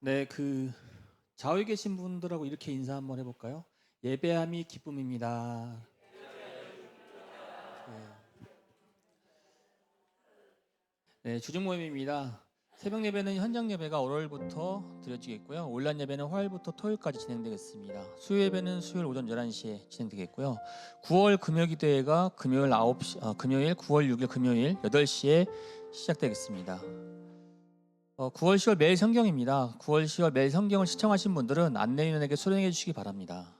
네, 좌우에 계신 분들하고 이렇게 인사 한번 해볼까요? 예배함이 기쁨입니다. 네, 주중 모임입니다. 새벽 예배는 현장 예배가 월요일부터 드려지겠고요. 온라인 예배는 화요일부터 토요일까지 진행되겠습니다. 수요 예배는 수요일 오전 11시에 진행되겠고요. 9월 금요기도회가 금요일 9월 6일 금요일 8시에 시작되겠습니다. 9월 10월 매일 성경입니다. 9월 10월 매일 성경을 시청하신 분들은 안내인에게 수령해 주시기 바랍니다.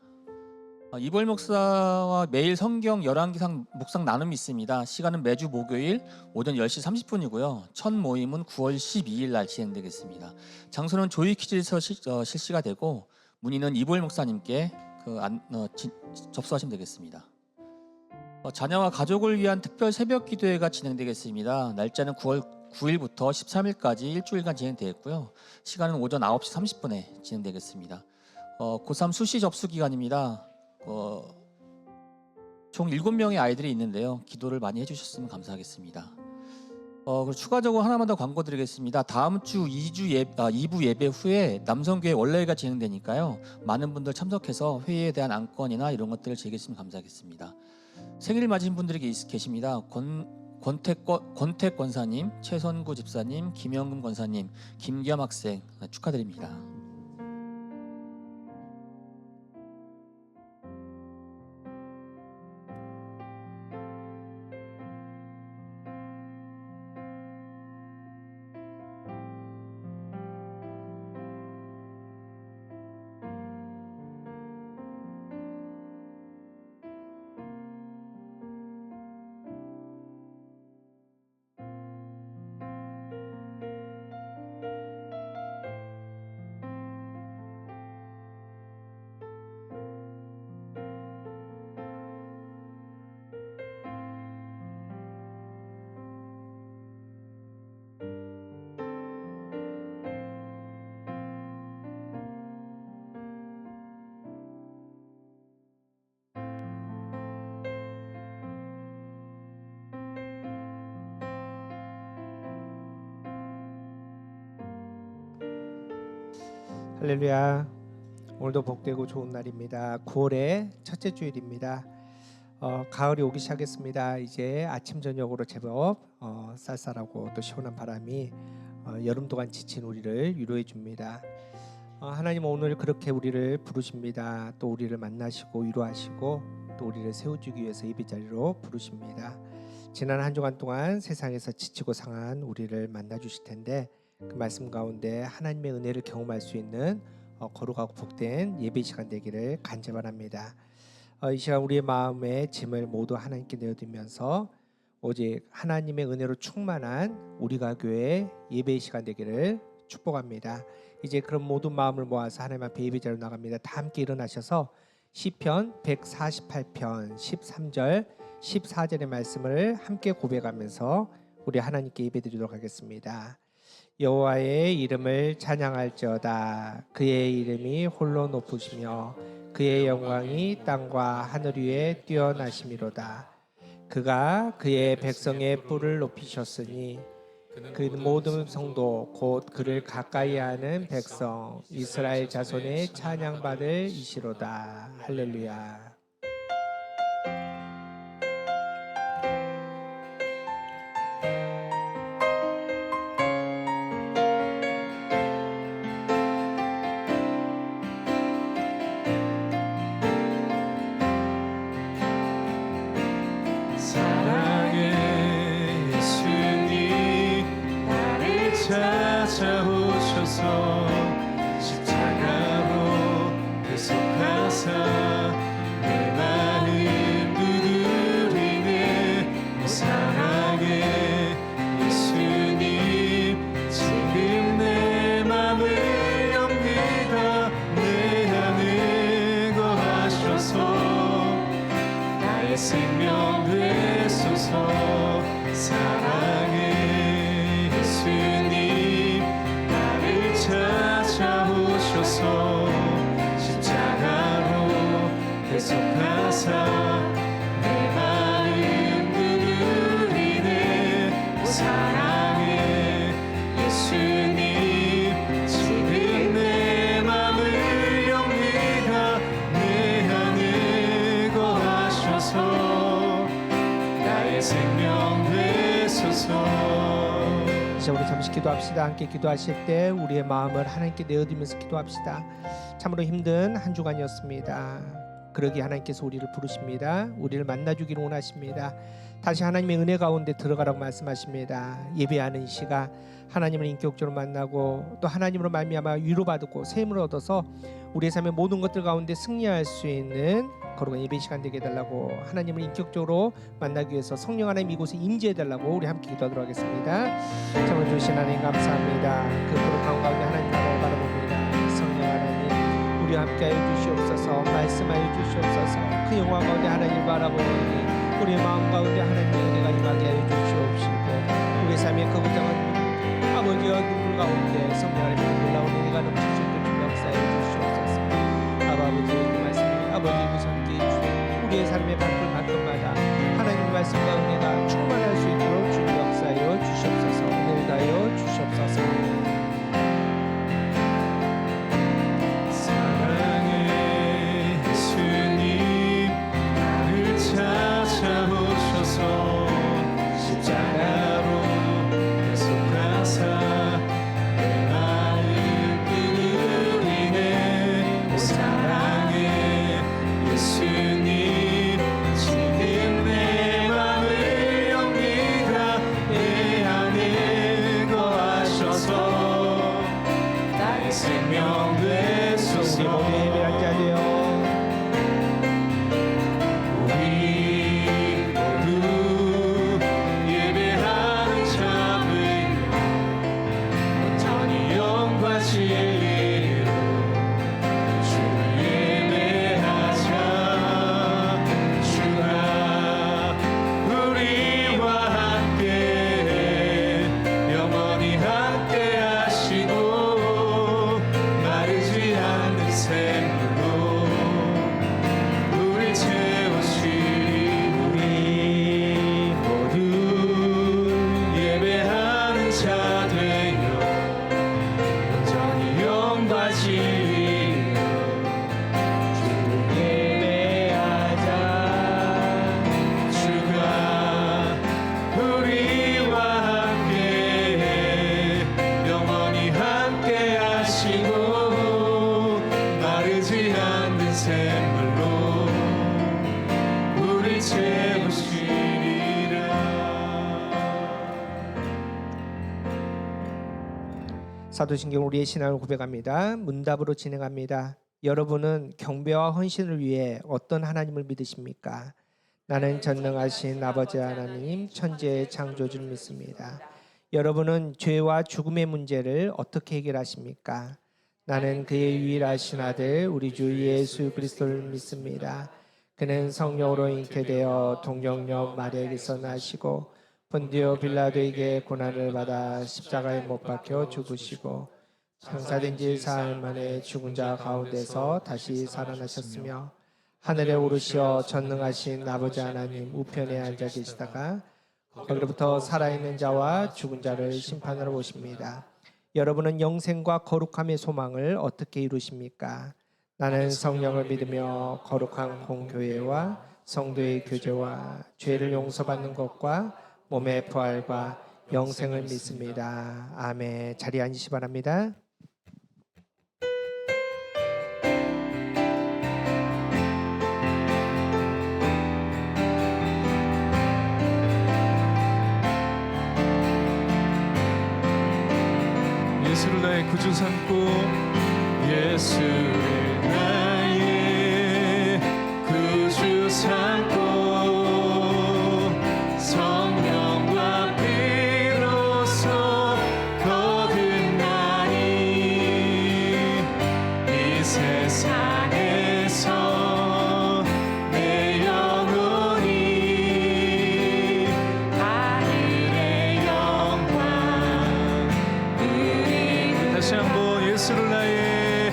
이보일 목사와 매일 성경 11기상 묵상 나눔이 있습니다. 시간은 매주 목요일 오전 10시 30분이고요. 첫 모임은 9월 12일 날 진행되겠습니다. 장소는 조이키즈에서 실시가 되고 문의는 이보일 목사님께 접수하시면 되겠습니다. 자녀와 가족을 위한 특별 새벽 기도회가 진행되겠습니다. 날짜는 9월 9일부터 13일까지 일주일간 진행되겠고요. 시간은 오전 9시 30분에 진행되겠습니다. 고3 수시 접수 기간입니다. 총 7명의 아이들이 있는데요. 기도를 많이 해주셨으면 감사하겠습니다. 그리고 추가적으로 하나만 더 광고 드리겠습니다. 다음 주 2부 예배 후에 남성교회 원래회가 진행되니까요. 많은 분들 참석해서 회의에 대한 안건이나 이런 것들을 제기했으면 감사하겠습니다. 생일 맞으신 분들이 계십니다. 권택 권사님, 최선구 집사님, 김영금 권사님, 김기암 학생 축하드립니다. 할렐루야. 오늘도 복되고 좋은 날입니다. 9월의 첫째 주일입니다. 가을이 오기 시작했습니다. 이제 아침 저녁으로 제법 쌀쌀하고 또 시원한 바람이 여름 동안 지친 우리를 위로해 줍니다. 하나님은 오늘 그렇게 우리를 부르십니다. 또 우리를 만나시고 위로하시고 또 우리를 세워주기 위해서 예배 자리로 부르십니다. 지난 한 주간 동안 세상에서 지치고 상한 우리를 만나 주실 텐데 그 말씀 가운데 하나님의 은혜를 경험할 수 있는 거룩하고 복된 예배 시간 되기를 간절합니다. 이 시간 우리의 마음의 짐을 모두 하나님께 내어드리면서 오직 하나님의 은혜로 충만한 우리가 교회 예배 시간 되기를 축복합니다. 이제 그런 모든 마음을 모아서 하나님 앞에 예배 자리로 나갑니다. 다 함께 일어나셔서 시편 148편 13절 14절의 말씀을 함께 고백하면서 우리 하나님께 예배드리도록 하겠습니다. 여호와의 이름을 찬양할지어다. 그의 이름이 홀로 높으시며 그의 영광이 땅과 하늘 위에 뛰어나심이로다. 그가 그의 백성의 뿔을 높이셨으니 그 모든 성도 곧 그를 가까이 하는 백성 이스라엘 자손의 찬양받을 이시로다. 할렐루야. 찾아오셔서 십자가로 계속하사 내 마음 두드리네. 오 사랑의 예수님, 지금 내 맘을 영리가 내 안에 거하셔서 나의 생명 되소서. 사랑의 예수님, 나를 찾아오셔서 십자가로 계속하사 내 마음 두드리네. 사랑의 생명 되소서. 이제 우리 잠시 기도합시다. 함께 기도하실 때 우리의 마음을 하나님께 내어드리면서 기도합시다. 참으로 힘든 한 주간이었습니다. 그러기 하나님께서 우리를 부르십니다. 우리를 만나주기를 원하십니다. 다시 하나님의 은혜 가운데 들어가라고 말씀하십니다. 예배하는 이 시간 하나님을 인격적으로 만나고 또 하나님으로 말미암아 위로받고 샘을 얻어서 우리의 삶의 모든 것들 가운데 승리할 수 있는 거룩한 예배 시간 되게 해달라고, 하나님을 인격적으로 만나기 위해서 성령 하나님 이곳에 임재해달라고 우리 함께 기도하도록 하겠습니다. 참으로 주신 하나님 감사합니다. 그 거룩한 가운데 하나님 나라를 바라봅니다. 성령 하나님 우리와 함께하여 주시옵소서. 말씀하여 주시옵소서. 그 영광 가운데 하나님 바라보니 우리의 마음 가운데 하나님의 은혜가 임하게 하여 주시옵시고 우리의 삶의 그 부정한 아버지와 눈물 가운데 성령 하나님의 놀라운 은혜가 넘칠 수 있도록 역사해 주시옵소서. 아버지 그 말씀이 아버지 그 손길에 주시고 우리의 삶의 발걸음마다 하나님의 말씀과 은혜가 충만할 수 있도록 주님 역사하여 주시옵소서. 은혜를 다하여 주시옵소서. 사랑의 예수님 나를 찾아오셔서 십자가로 계속하사 내 마음을 끊으리네. 오 사랑의 예수님 지금 내 마음을 엽니다. 내 안에 거하셔서 나의 생명 우리 되소서. 모두 예배할 자리요. 우리 모두 예배하는 자 되며 온전히 영과 진리로 주를 예배하자. 주가 우리와 함께 영원히 함께 하시고 마르지 않는 샘물로 우리 채우시리. 우리 모두 예배하는 자 되어 온전히 영과 진리로 주를 예배하자. 주가 우리와 함께 영원히 함께 하시고 마르지 않는 샘물로 우리 채우시리라. 사도신경 우리의 신앙을 고백합니다. 문답으로 진행합니다. 여러분은 경배와 헌신을 위해 어떤 하나님을 믿으십니까? 나는 전능하신 아버지 하나님 천지의 창조주를 믿습니다. 여러분은 죄와 죽음의 문제를 어떻게 해결하십니까? 나는 그의 유일하신 아들 우리 주 예수 그리스도를 믿습니다. 그는 성령으로 잉태되어 동정녀 마리아에게서 나시고 본디오 빌라도에게 고난을 받아 십자가에 못 박혀 죽으시고 장사된 지 사흘 만에 죽은 자 가운데서 다시 살아나셨으며 하늘에 오르시어 전능하신 아버지 하나님 우편에 앉아 계시다가 거기로부터 살아있는 자와 죽은 자를 심판하러 오십니다. 여러분은 영생과 거룩함의 소망을 어떻게 이루십니까? 나는 성령을 믿으며 거룩한 공교회와 성도의 교제와 죄를 용서받는 것과 몸의 부활과 영생을 믿습니다. 아멘. 자리에 앉으시 바랍니다. 예수를 나의 구주 삼고 예수를 나의 구주 삼고 성령과 피로써 거듭나니 이 세상에서 내 영혼이 하늘의 영광 누리고. 다시 한번 예수를 나의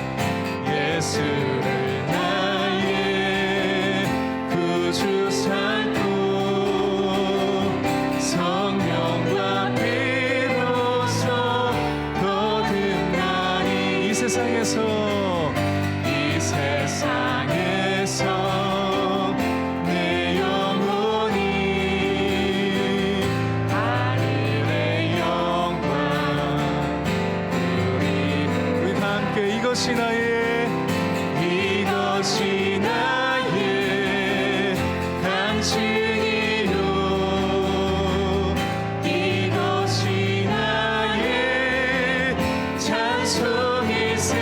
이것이 나의 간증이요 이것이 나의 찬송이세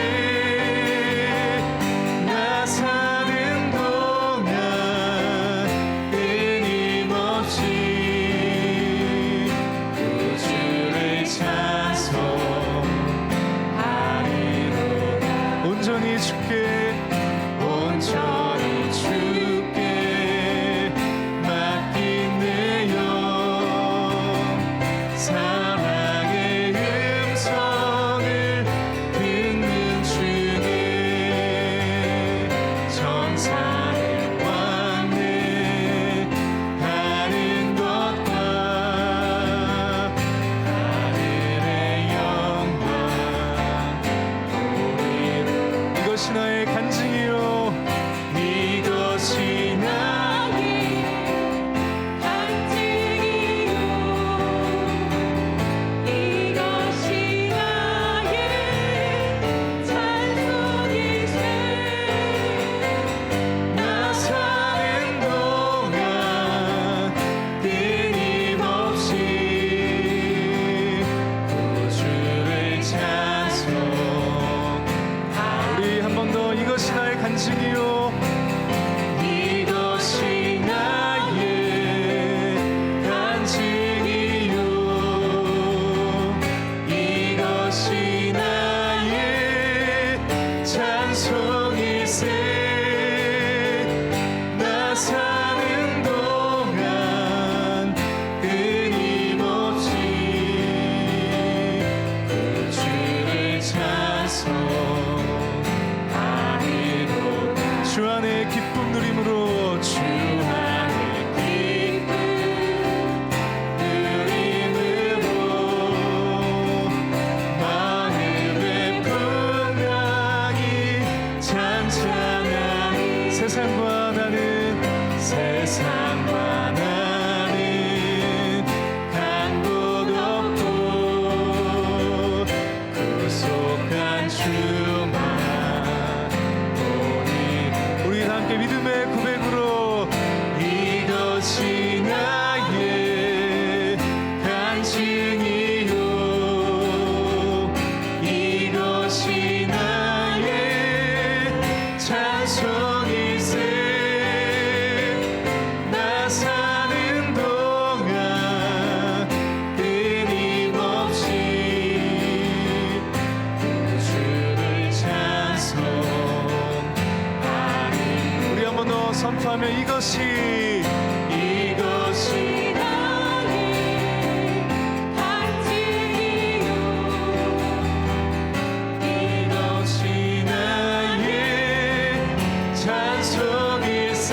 나 사는 동안 끊임없이 구주를 찬송하리로다 온전히 주께 맡긴 내 영 사랑의 음성을 듣는 중에 천사를 왕래하는 것과 하늘의 영광 보리로 이것이 나의 간증이요 이것이 나의 간증이요 이것이 나의 찬송이세 나 사는 동안 끊임없이 구주를 찬송 우리 한 번 더 이것이 나의 간증이요 이것이 나의 간증이요 이것이 나의 찬송이세 나 사는 동안 끊임없이 구주를 찬송하리로다 주 안에 기쁨 누림으로 주 안에 기쁨 누림으로 마음의 풍랑이 찬찬하니 세상과 나는 간 곳 없고 구속한 주만 우리 함께 믿음의 고백으로 이것이 나의 간증이요 이것이 나의 찬송이세 나 사는 동안 끊임없이 구주를 찬송하리 우리 한 번 더 선포하며 이것이 나의 간증이요 이것이 나의 찬송이세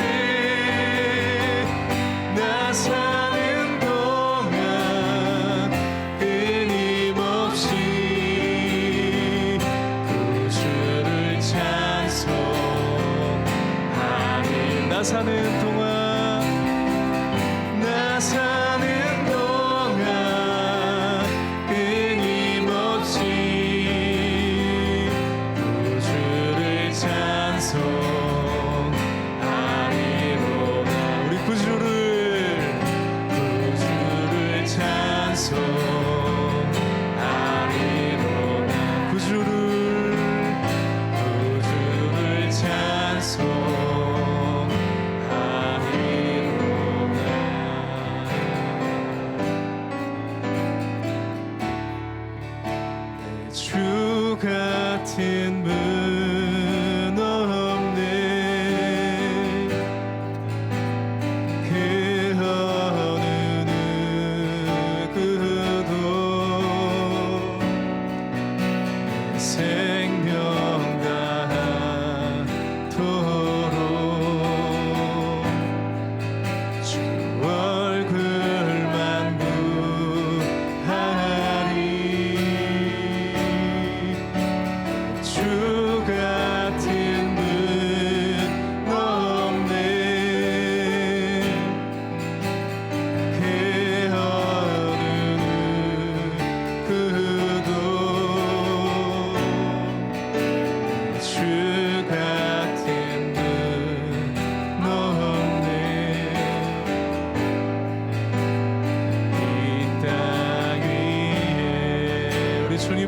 나 사는 동안 끊임없이 구주를 찬송하리 나 사는 동안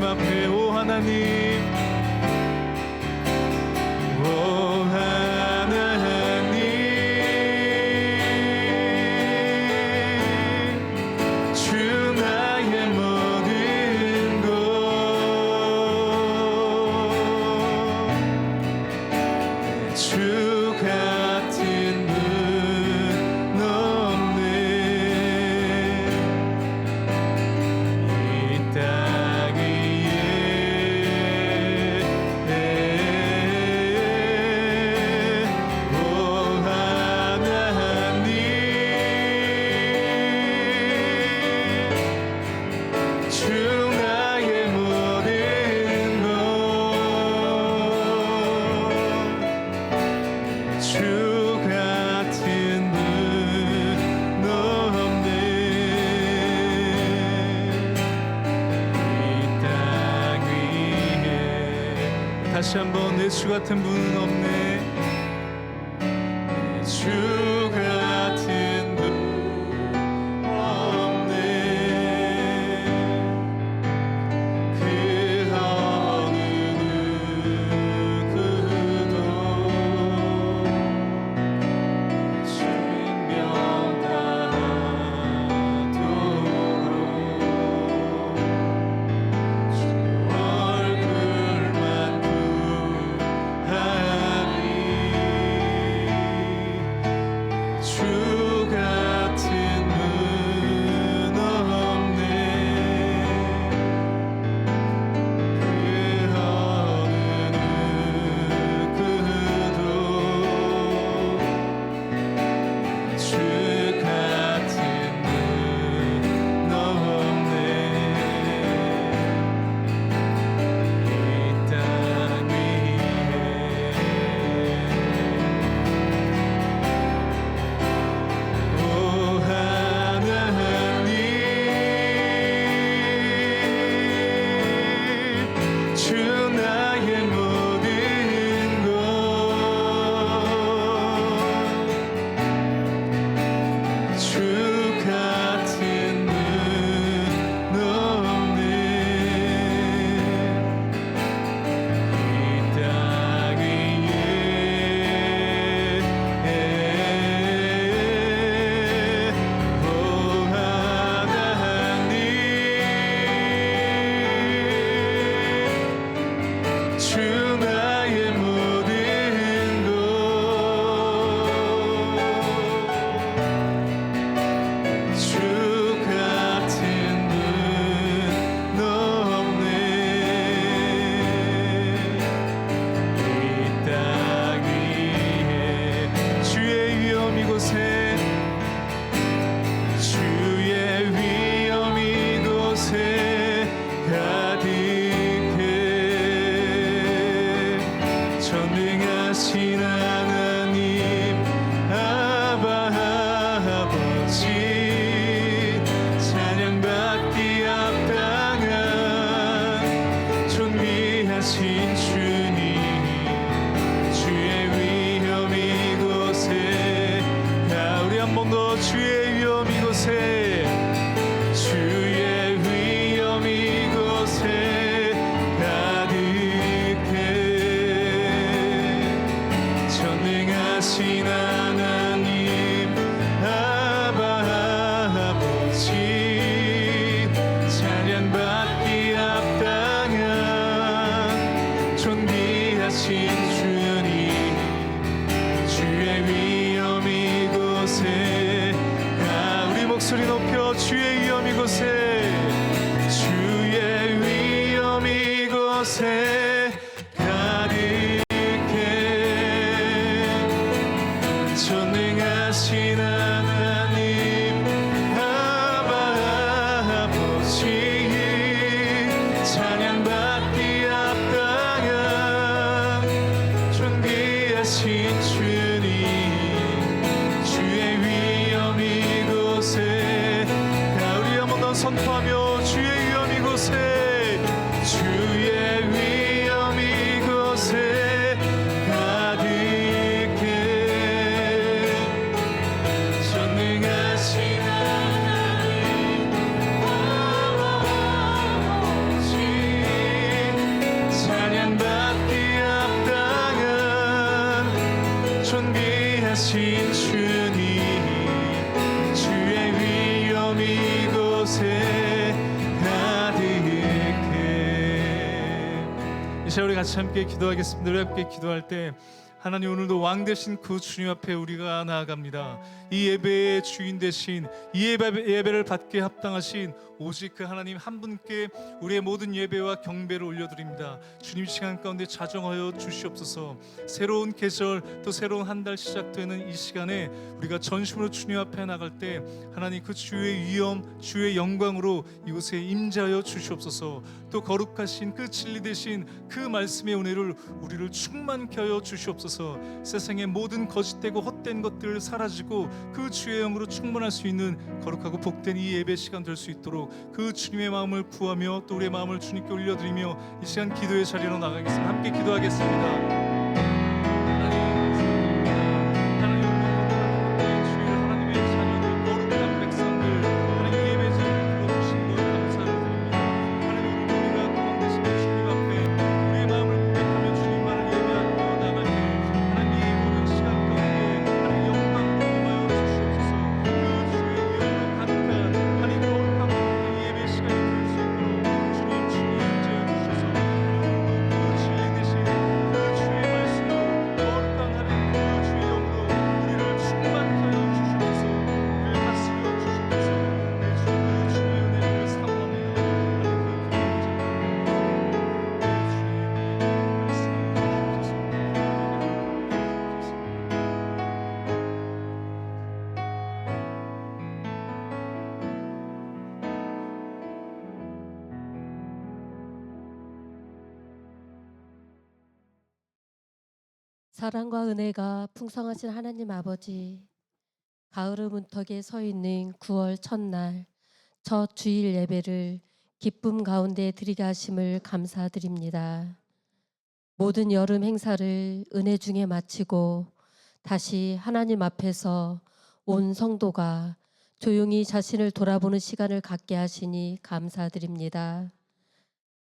주님 앞에 오 하나님, 오 하나님, 주 나의 모든 것, 주 같은 분 없네. 이 땅 위에 오 하나님, 주 나의 모든 것, 주 같은 분 없네. 이 땅 위에 다시 한번 내 주 같은 분은 없네. 내 주 같은 분 없네. 그 어느 누구도 주인 명다하도록 주 얼굴만 구하리. 주 같은 분 없네. 그 어느 누구도 주 같은 분 없네. 이 땅 위에 오 하나님, 주 나의 모든 것, 주 같은 분 없네. 이 땅 위에 오 하나님, 주 나의 모든 것, 주 같은 분 없네. 이 땅 위에 주의 위엄 이곳에, 주의 위엄 이곳에 가득해. 전능하신 하나님 아바 아버지, 찬양받기 합당한 존귀하신 주님, 주의 위엄 이곳에 우리 한 번 더 주의 위엄 이곳에, 주의 위엄 이곳에 가득해. 전능하신 하나님 아바 아버지, 찬양받기 합당한 존귀하신 주님, 주의 위엄 이곳에 우리 목소리 높여 주의 위엄 이곳에, 주의 위엄 이곳에 가득해. 전능하신 하나님 아바 아버지, 찬양받기 합당한 존귀하신 주님, 주의 위엄 이곳에 우리 한 번 더 선포하며 주의 위엄 이곳에, 주의 위엄 이곳에 가득해. 전능하신 하나님 아버지, 이 시간 우리 같이 함께 기도하겠습니다. 우리 함께 기도할 때 하나님, 오늘도 왕 되신 그 주님 앞에 우리가 나아갑니다. 이 예배의 주인 되신, 이 예배를 받게 합당하신 오직 그 하나님 한 분께 우리의 모든 예배와 경배를 올려드립니다. 주님, 시간 가운데 자정하여 주시옵소서. 새로운 계절, 또 새로운 한 달 시작되는 이 시간에 우리가 전심으로 주님 앞에 나갈 때 하나님, 그 주의 위엄, 주의 영광으로 이곳에 임재하여 주시옵소서. 또 거룩하신 그 진리 되신 그 말씀의 은혜를 우리를 충만케 하여 주시옵소서. 세상의 모든 거짓되고 헛된 것들 사라지고 그 주의 영으로 충만할 수 있는 거룩하고 복된 이 예배 시간 될 수 있도록 그 주님의 마음을 구하며 또 우리의 마음을 주님께 올려드리며 이 시간 기도의 자리로 나가겠습니다. 함께 기도하겠습니다. 사랑과 은혜가 풍성하신 하나님 아버지, 가을의 문턱에 서 있는 9월 첫날 첫 주일 예배를 기쁨 가운데 드리게 하심을 감사드립니다. 모든 여름 행사를 은혜 중에 마치고 다시 하나님 앞에서 온 성도가 조용히 자신을 돌아보는 시간을 갖게 하시니 감사드립니다.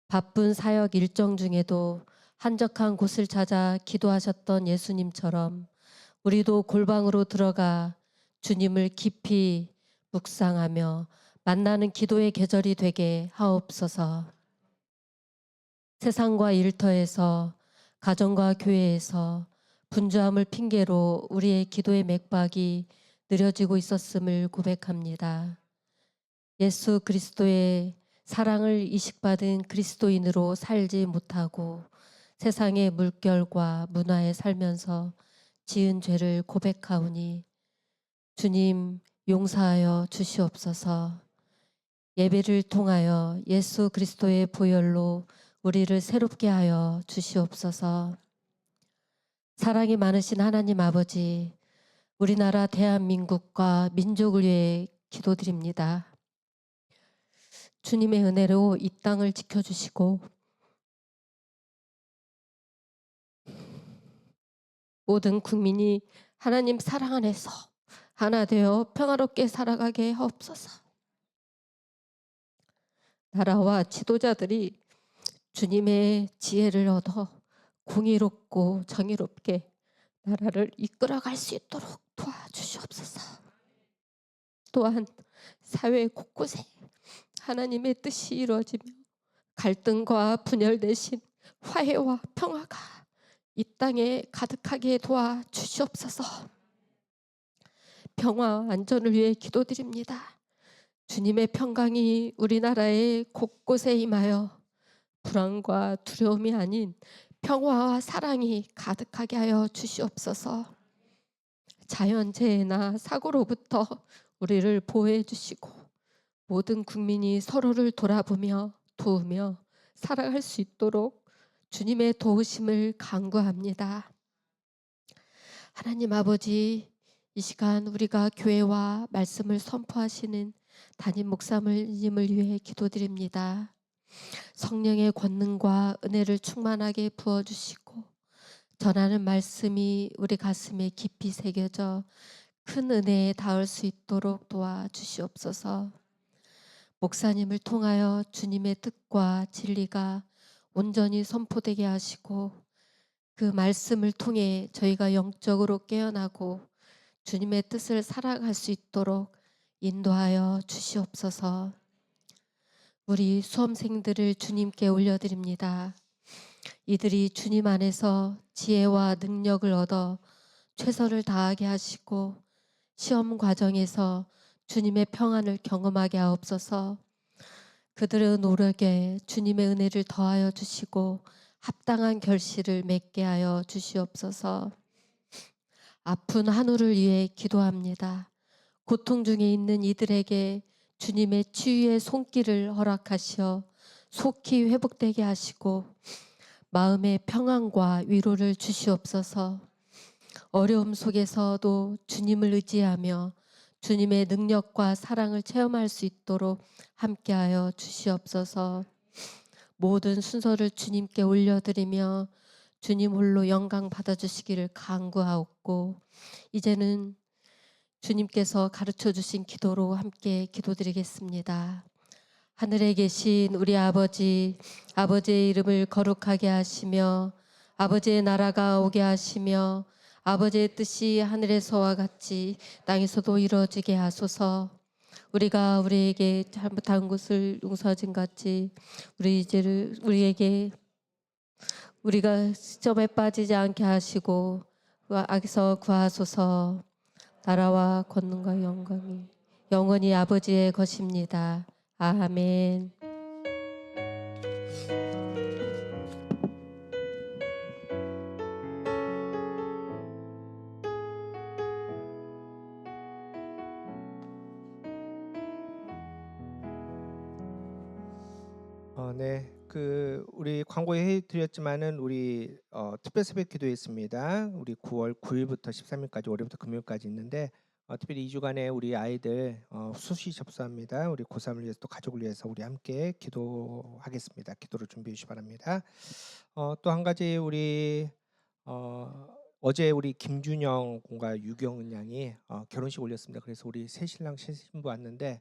바쁜 사역 일정 중에도 한적한 곳을 찾아 기도하셨던 예수님처럼 우리도 골방으로 들어가 주님을 깊이 묵상하며 만나는 기도의 계절이 되게 하옵소서. 세상과 일터에서, 가정과 교회에서 분주함을 핑계로 우리의 기도의 맥박이 느려지고 있었음을 고백합니다. 예수 그리스도의 사랑을 이식받은 그리스도인으로 살지 못하고 세상의 물결과 문화에 살면서 지은 죄를 고백하오니 주님 용서하여 주시옵소서. 예배를 통하여 예수 그리스도의 보혈로 우리를 새롭게 하여 주시옵소서. 사랑이 많으신 하나님 아버지, 우리나라 대한민국과 민족을 위해 기도드립니다. 주님의 은혜로 이 땅을 지켜주시고 모든 국민이 하나님 사랑 안에서 하나 되어 평화롭게 살아가게 하옵소서. 나라와 지도자들이 주님의 지혜를 얻어 공의롭고 정의롭게 나라를 이끌어갈 수 있도록 도와주시옵소서. 또한 사회 곳곳에 하나님의 뜻이 이루어지며 갈등과 분열 대신 화해와 평화가 이 땅에 가득하게 도와주시옵소서. 평화와 안전을 위해 기도드립니다. 주님의 평강이 우리나라의 곳곳에 임하여 불안과 두려움이 아닌 평화와 사랑이 가득하게 하여 주시옵소서. 자연재해나 사고로부터 우리를 보호해 주시고 모든 국민이 서로를 돌아보며 도우며 살아갈 수 있도록 주님의 도우심을 간구합니다. 하나님 아버지, 이 시간 우리가 교회와 말씀을 선포하시는 담임 목사님을 위해 기도드립니다. 성령의 권능과 은혜를 충만하게 부어주시고 전하는 말씀이 우리 가슴에 깊이 새겨져 큰 은혜에 닿을 수 있도록 도와주시옵소서. 목사님을 통하여 주님의 뜻과 진리가 온전히 선포되게 하시고 그 말씀을 통해 저희가 영적으로 깨어나고 주님의 뜻을 살아갈 수 있도록 인도하여 주시옵소서. 우리 수험생들을 주님께 올려드립니다. 이들이 주님 안에서 지혜와 능력을 얻어 최선을 다하게 하시고 시험 과정에서 주님의 평안을 경험하게 하옵소서. 그들의 노력에 주님의 은혜를 더하여 주시고 합당한 결실을 맺게 하여 주시옵소서. 아픈 한우를 위해 기도합니다. 고통 중에 있는 이들에게 주님의 치유의 손길을 허락하시어 속히 회복되게 하시고 마음의 평안과 위로를 주시옵소서. 어려움 속에서도 주님을 의지하며 주님의 능력과 사랑을 체험할 수 있도록 함께하여 주시옵소서. 모든 순서를 주님께 올려드리며 주님 홀로 영광 받아주시기를 간구하옵고 이제는 주님께서 가르쳐 주신 기도로 함께 기도드리겠습니다. 하늘에 계신 우리 아버지, 아버지의 이름을 거룩하게 하시며 아버지의 나라가 오게 하시며 아버지의 뜻이 하늘에서와 같이 땅에서도 이루어지게 하소서. 우리가 우리에게 잘못한 것을 용서하신 같이 우리에게 우리가 시험에 빠지지 않게 하시고 악에서 구하소서. 나라와 권능과 영광이 영원히 아버지의 것입니다. 아멘. 네, 우리 광고에 해드렸지만은 우리 특별 새벽 기도 있습니다. 우리 9월 9일부터 13일까지 월요일부터 금요일까지 있는데 특별히 2주간에 우리 아이들 수시 접수합니다. 우리 고3을 위해서 또 가족을 위해서 우리 함께 기도하겠습니다. 기도를 준비해 주시기 바랍니다. 또 한 가지 우리 어제 우리 김준영 군과 유경은 양이 결혼식 올렸습니다. 그래서 우리 새 신랑 새 신부 왔는데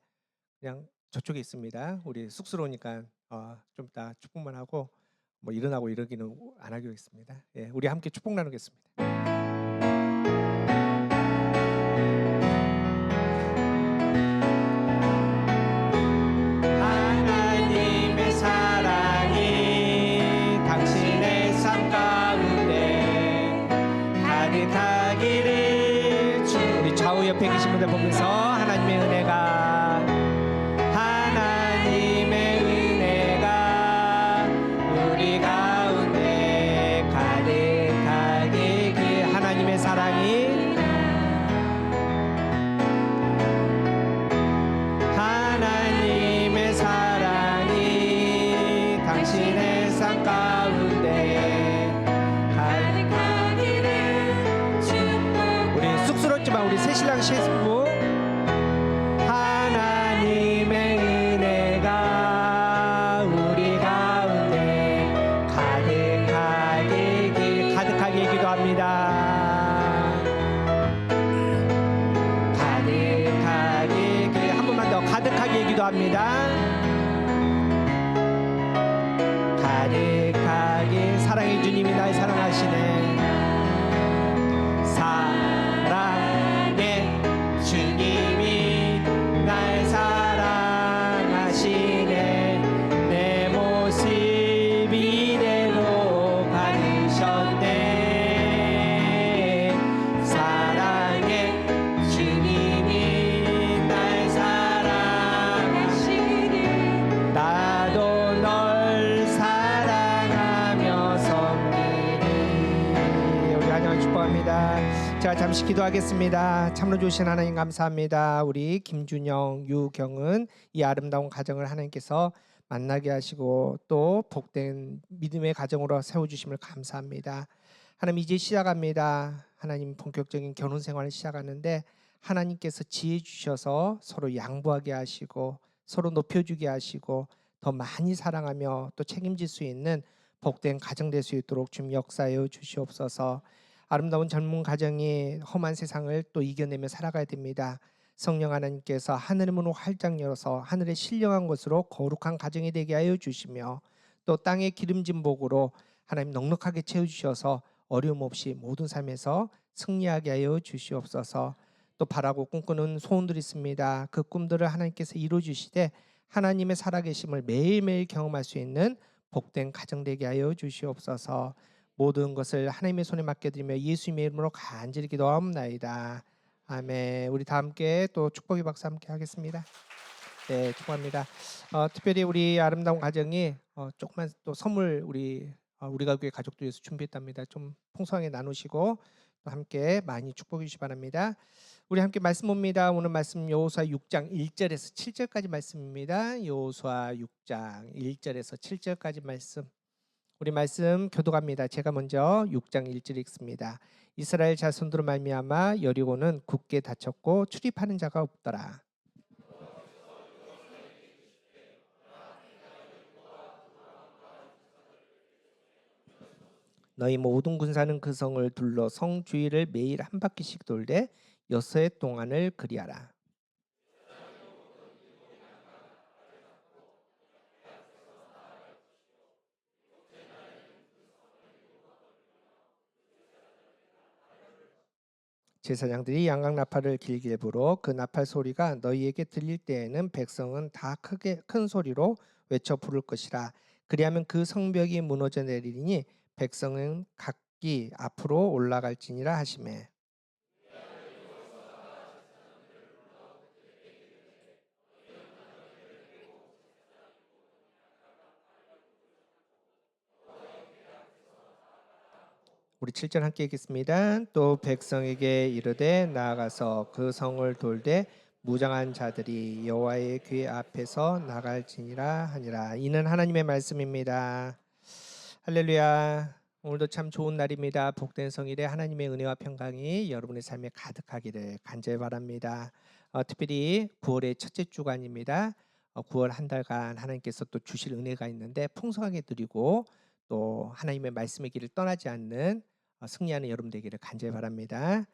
그냥 저쪽에 있습니다. 우리 쑥스러우니까 좀 이따 축복만 하고 뭐 일어나고 이러기는 안 하기로 했습니다. 예, 우리 함께 축복 나누겠습니다. 하나님의 사랑이 당신의 삶 가운데 가득하기를 우리 좌우 옆에 계신 분들 보면서 하나님의 은혜가 우리 가운데 가득하게 하나님의 사랑이 당신의 삶 가운데 가득하기를 축복. 우리 쑥스럽지만 우리 새신랑 신부 하나님의 은혜가 우리 가운데 가득하게 기도합니다. 가득하게 한 번만 더 가득하게 기도합니다. 가득하게 사랑의 주님이 날 사랑하시네. 사랑의 주님이 날 사랑하시네. 내 모습 이대로 받으셨네. 사랑의 주님이 날 사랑하시네. 나도 널 사랑하며 섬기리. 우리 하나님 축복합니다. 제가 잠시 기도하겠습니다. 참으로 주신 하나님 감사합니다. 우리 김준영, 유경은 이 아름다운 가정을 하나님께서 만나게 하시고 또 복된 믿음의 가정으로 세워주심을 감사합니다. 하나님 이제 시작합니다. 하나님 본격적인 결혼 생활을 시작하는데 하나님께서 지혜 주셔서 서로 양보하게 하시고 서로 높여주게 하시고 더 많이 사랑하며 또 책임질 수 있는 복된 가정 될 수 있도록 좀 역사하여 주시옵소서. 아름다운 젊은 가정이 험한 세상을 또 이겨내며 살아가야 됩니다. 성령 하나님께서 하늘의 문을 활짝 열어서 하늘의 신령한 것으로 거룩한 가정이 되게 하여 주시며 또 땅의 기름진 복으로 하나님 넉넉하게 채워주셔서 어려움 없이 모든 삶에서 승리하게 하여 주시옵소서. 또 바라고 꿈꾸는 소원들이 있습니다. 그 꿈들을 하나님께서 이루어주시되 하나님의 살아계심을 매일매일 경험할 수 있는 복된 가정 되게 하여 주시옵소서. 모든 것을 하나님의 손에 맡겨드리며 예수님의 이름으로 간절히 기도하옵나이다. 아멘. 우리 다 함께 또 축복의 박수 함께 하겠습니다. 네, 축복합니다. 특별히 우리 아름다운 가정이 조그만 또 선물 우리 가교회 가족들 위해서 준비했답니다. 좀 풍성하게 나누시고 또 함께 많이 축복해 주시기 바랍니다. 우리 함께 말씀 봅니다. 오늘 말씀 여호수아 6장 1절에서 7절까지 말씀입니다. 여호수아 6장 1절에서 7절까지 말씀. 우리 말씀 교독합니다. 제가 먼저 6장 1절 읽습니다. 이스라엘 자손들로 말미암아 여리고는 굳게 닫혔고 출입하는 자가 없더라. 너희 모든 군사는 그 성을 둘러 성 주위를 매일 한 바퀴씩 돌되 6해 동안을 그리하라. 제사장들이 양각 나팔을 길게 불어 그 나팔 소리가 너희에게 들릴 때에는 백성은 다 큰 소리로 외쳐 부를 것이라. 그리하면 그 성벽이 무너져 내리니 백성은 각기 앞으로 올라갈지니라 하시매. 우리 7절 함께 읽겠습니다. 또 백성에게 이르되 나아가서 그 성을 돌되 무장한 자들이 여호와의 궤 앞에서 나갈지니라 하니라. 이는 하나님의 말씀입니다. 할렐루야. 오늘도 참 좋은 날입니다. 복된 성일에 하나님의 은혜와 평강이 여러분의 삶에 가득하기를 간절히 바랍니다. 특별히 9월의 첫째 주간입니다. 9월 한 달간 하나님께서 또 주실 은혜가 있는데 풍성하게 드리고 또 하나님의 말씀의 길을 떠나지 않는 승리하는 여러분 되기를 간절히 바랍니다.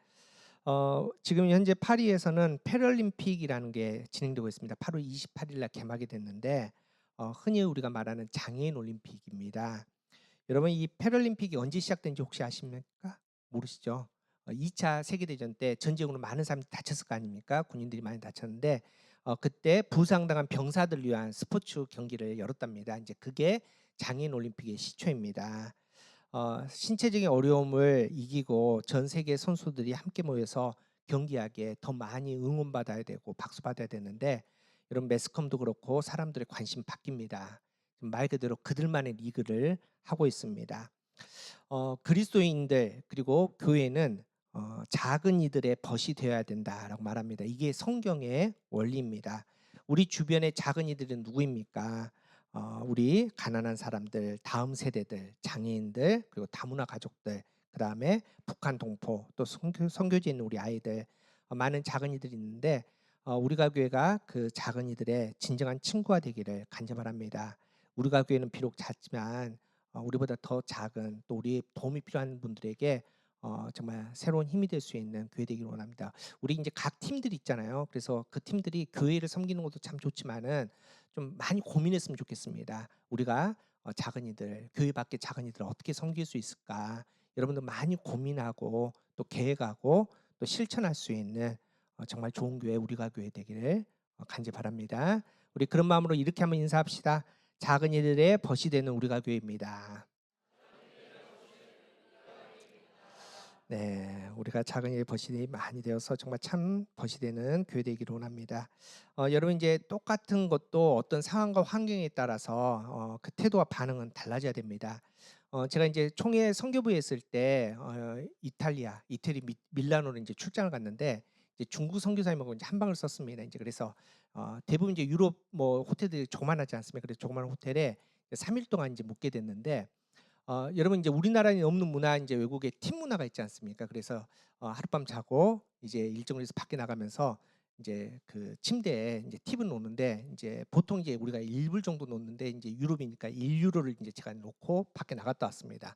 지금 현재 파리에서는 패럴림픽이라는 게 진행되고 있습니다. 8월 28일 날 개막이 됐는데 흔히 우리가 말하는 장애인 올림픽입니다. 여러분 이 패럴림픽이 언제 시작된지 혹시 아십니까? 모르시죠? 2차 세계대전 때 전쟁으로 많은 사람들이 다쳤을 거 아닙니까? 군인들이 많이 다쳤는데 그때 부상당한 병사들을 위한 스포츠 경기를 열었답니다. 이제 그게 장애인 올림픽의 시초입니다. 신체적인 어려움을 이기고 전 세계 선수들이 함께 모여서 경기하기에 더 많이 응원받아야 되고 박수받아야 되는데 여러분 매스컴도 그렇고 사람들의 관심 바뀝니다. 말 그대로 그들만의 리그를 하고 있습니다. 그리스도인들 그리고 교회는 작은 이들의 벗이 되어야 된다라고 말합니다. 이게 성경의 원리입니다. 우리 주변의 작은 이들은 누구입니까? 우리 가난한 사람들, 다음 세대들, 장애인들, 그리고 다문화 가족들, 그 다음에 북한 동포, 또 선교지에 있는 우리 아이들, 많은 작은 이들이 있는데 우리가 교회가 그 작은 이들의 진정한 친구가 되기를 간절히 바랍니다. 우리가 교회는 비록 작지만 우리보다 더 작은 또 우리 도움이 필요한 분들에게 정말 새로운 힘이 될 수 있는 교회 되기를 원합니다. 우리 이제 각 팀들이 있잖아요. 그래서 그 팀들이 교회를 섬기는 것도 참 좋지만은 좀 많이 고민했으면 좋겠습니다. 우리가 작은 이들, 교회 밖에 작은 이들 어떻게 섬길 수 있을까? 여러분들 많이 고민하고 또 계획하고 또 실천할 수 있는 정말 좋은 교회 우리가 교회 되기를 간절히 바랍니다. 우리 그런 마음으로 이렇게 한번 인사합시다. 작은 이들의 벗이 되는 우리가 교회입니다. 네, 우리가 작은 일 벗이 많이 되어서 정말 참 벗이 되는 교회 되기를 원합니다. 여러분 이제 똑같은 것도 어떤 상황과 환경에 따라서 그 태도와 반응은 달라져야 됩니다. 제가 이제 총회 선교부에 있을 때 이태리 밀라노로 이제 출장을 갔는데 이제 중국 선교사님하고 이제 한 방을 썼습니다. 이제 그래서 대부분 이제 유럽 뭐 호텔들이 조그만하지 않습니까? 그래서 조그만한 호텔에 3일 동안 이제 묵게 됐는데. 여러분 이제 우리나라에 없는 문화 이제 외국의 팀 문화가 있지 않습니까? 그래서 하룻밤 자고 이제 일정을 해서 밖에 나가면서 이제 그 침대에 이제 팁을 놓는데 이제 보통 이제 우리가 1불 정도 놓는데 이제 유럽이니까 1유로를 이제 제가 놓고 밖에 나갔다 왔습니다.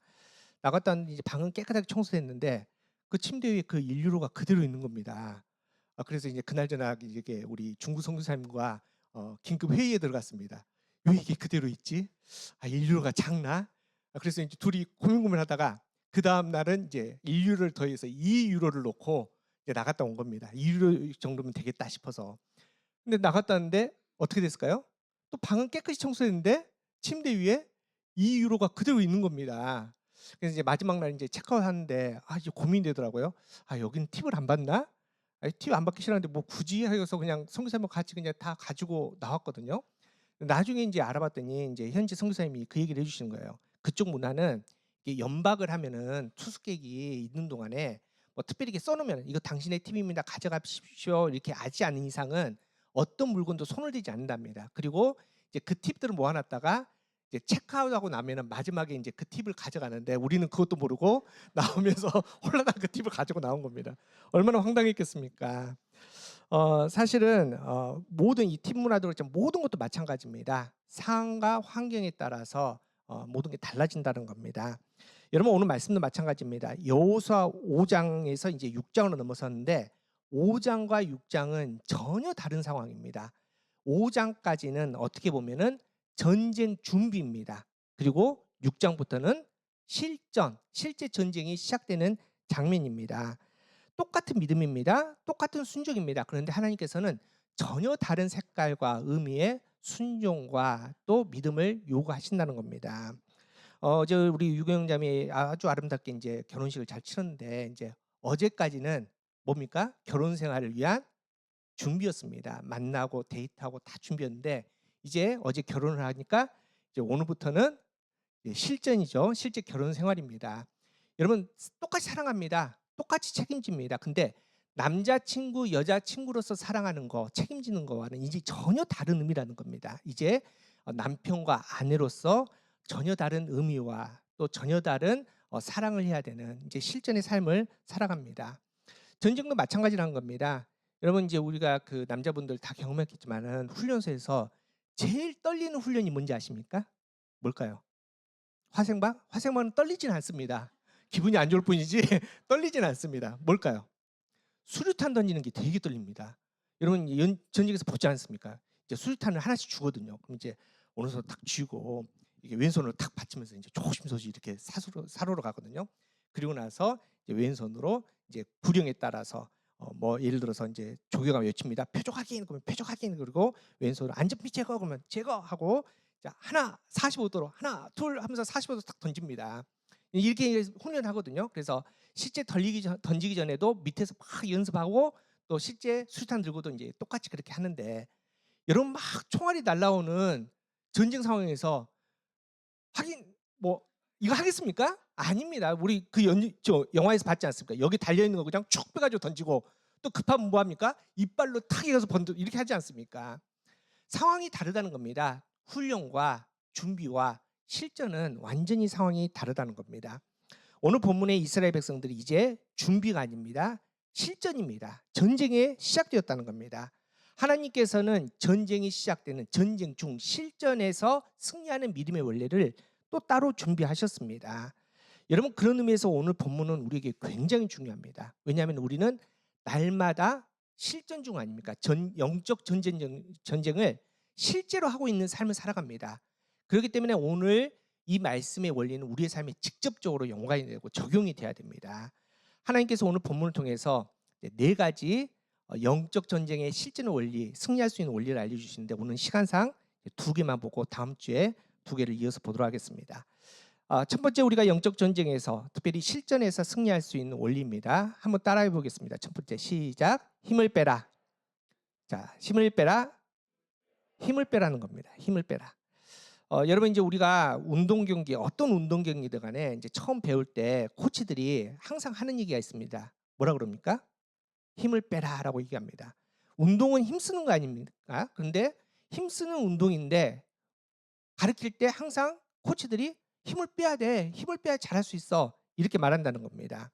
나갔다 왔는데 이제 방은 깨끗하게 청소됐는데 그 침대 위에 그 1유로가 그대로 있는 겁니다. 그래서 이제 그날 저녁 이게 우리 중국 선교사님과 긴급 회의에 들어갔습니다. 왜 이게 그대로 있지? 1유로가 작나? 그래서 이제 둘이 고민하다가 그 다음 날은 이제 1유로를 더해서 2유로를 놓고 이제 나갔다 온 겁니다. 2유로 정도면 되겠다 싶어서. 근데 나갔다 왔는데 어떻게 됐을까요? 또 방은 깨끗이 청소했는데 침대 위에 2 유로가 그대로 있는 겁니다. 그래서 이제 마지막 날 이제 체크아웃 하는데 이제 고민이 되더라고요. '여기는 팁을 안 받나? 팁 안 받기 싫었는데 뭐 굳이?' 해서 그냥 선교사님하고 같이 그냥 다 가지고 나왔거든요. 나중에 인제 알아봤더니 인제 현지 선교사님이 그 얘기를 해 주시는 거예요. 그쪽 문화는 이게 연박을 하면은 투숙객이 있는 동안에 뭐 특별히 이렇게 써 놓으면은 "이거 당신의 팁입니다. 가져가십시오." 이렇게 하지 않은 이상은 어떤 물건도 손을 대지 않는답니다. 그리고 이제 그 팁들을 모아 놨다가 이제 체크아웃하고 나면은 마지막에 인제 그 팁을 가져가는데 우리는 그것도 모르고 나오면서 홀라당 그 팁을 가지고 나온 겁니다. 얼마나 황당했겠습니까? 사실은 모든 이 팁 문화도 그렇지만 모든 것도 마찬가지입니다. 상황과 환경에 따라서 모든 게 달라진다는 겁니다. 여러분 오늘 말씀도 마찬가지입니다. 여호수아 5장에서 이제 6장으로 넘어섰는데 5장과 6장은 전혀 다른 상황입니다. 5장까지는 어떻게 보면은 전쟁 준비입니다. 그리고 6장부터는 실전, 실제 전쟁이 시작되는 장면입니다. 똑같은 믿음입니다. 똑같은 순종입니다. 그런데 하나님께서는 전혀 다른 색깔과 의미의 순종과 또 믿음을 요구하신다는 겁니다. 저 우리 유경자매 아주 아름답게 이제 결혼식을 잘 치렀는데 이제 어제까지는 뭡니까? 결혼 생활을 위한 준비였습니다. 만나고 데이트하고 다 준비였는데 이제 어제 결혼을 하니까 이제 오늘부터는 실전이죠. 실제 결혼 생활입니다. 여러분 똑같이 사랑합니다. 똑같이 책임집니다. 근데 남자친구, 여자친구로서 사랑하는 거, 책임지는 거와는 이제 전혀 다른 의미라는 겁니다. 이제 남편과 아내로서 전혀 다른 의미와 또 전혀 다른 사랑을 해야 되는 이제 실전의 삶을 살아갑니다. 전쟁도 마찬가지라는 겁니다. 여러분 이제 우리가 그 남자분들 다 경험했겠지만은 훈련소에서 제일 떨리는 훈련이 뭔지 아십니까? 뭘까요? 화생방? 화생방은 떨리진 않습니다. 기분이 안 좋을 뿐이지 떨리진 않습니다. 뭘까요? 수류탄 던지는 게 되게 떨립니다. 여러분 전쟁에서 보지 않습니까? 이제 수류탄을 하나씩 주거든요. 그럼 이제 오른손으로 탁 쥐고 이게 왼손으로 탁 받치면서 이제 조심조심 이렇게 사로로 가거든요. 그리고 나서 이제 왼손으로 이제 구령에 따라서 뭐 예를 들어서 이제 조교가 외칩니다. 표적 확인 그러면 표적 확인 그리고 왼손으로 안전피 제거 그러면 제거하고 자 하나 45도로 하나 둘 하면서 45도 딱 던집니다. 이렇게 훈련하거든요. 그래서 실제 던지기 전에도 밑에서 막 연습하고 또 실제 수류탄 들고도 이제 똑같이 그렇게 하는데 여러분 막 총알이 날라오는 전쟁 상황에서 하긴 뭐 이거 하겠습니까? 아닙니다. 우리 그 저 영화에서 봤지 않습니까? 여기 달려 있는 거 그냥 쭉 빼가지고 던지고 또 급하면 뭐 합니까? 이빨로 탁 이어서 번져 이렇게 하지 않습니까? 상황이 다르다는 겁니다. 훈련과 준비와 실전은 완전히 상황이 다르다는 겁니다. 오늘 본문의 이스라엘 백성들이 이제 준비가 아닙니다. 실전입니다. 전쟁이 시작되었다는 겁니다. 하나님께서는 전쟁이 시작되는 전쟁 중 실전에서 승리하는 믿음의 원리를 또 따로 준비하셨습니다. 여러분 그런 의미에서 오늘 본문은 우리에게 굉장히 중요합니다. 왜냐하면 우리는 날마다 실전 중 아닙니까? 영적 전쟁을 실제로 하고 있는 삶을 살아갑니다. 그렇기 때문에 오늘 이 말씀의 원리는 우리의 삶에 직접적으로 연관이 되고 적용이 돼야 됩니다. 하나님께서 오늘 본문을 통해서 4가지 영적 전쟁의 실전 원리, 승리할 수 있는 원리를 알려주시는데 오늘 시간상 2개만 보고 다음 주에 2개를 이어서 보도록 하겠습니다. 첫 번째 우리가 영적 전쟁에서 특별히 실전에서 승리할 수 있는 원리입니다. 한번 따라해 보겠습니다. 첫 번째 시작. 힘을 빼라. 자, 힘을 빼라. 힘을 빼라는 겁니다. 힘을 빼라. 여러분 이제 우리가 운동 경기 어떤 운동 경기든 간에 이제 처음 배울 때 코치들이 항상 하는 얘기가 있습니다. 뭐라 그럽니까? 힘을 빼라라고 얘기합니다. 운동은 힘쓰는 거 아닙니까? 그런데 힘쓰는 운동인데 가르칠 때 항상 코치들이 힘을 빼야 돼. 힘을 빼야 잘할 수 있어. 이렇게 말한다는 겁니다.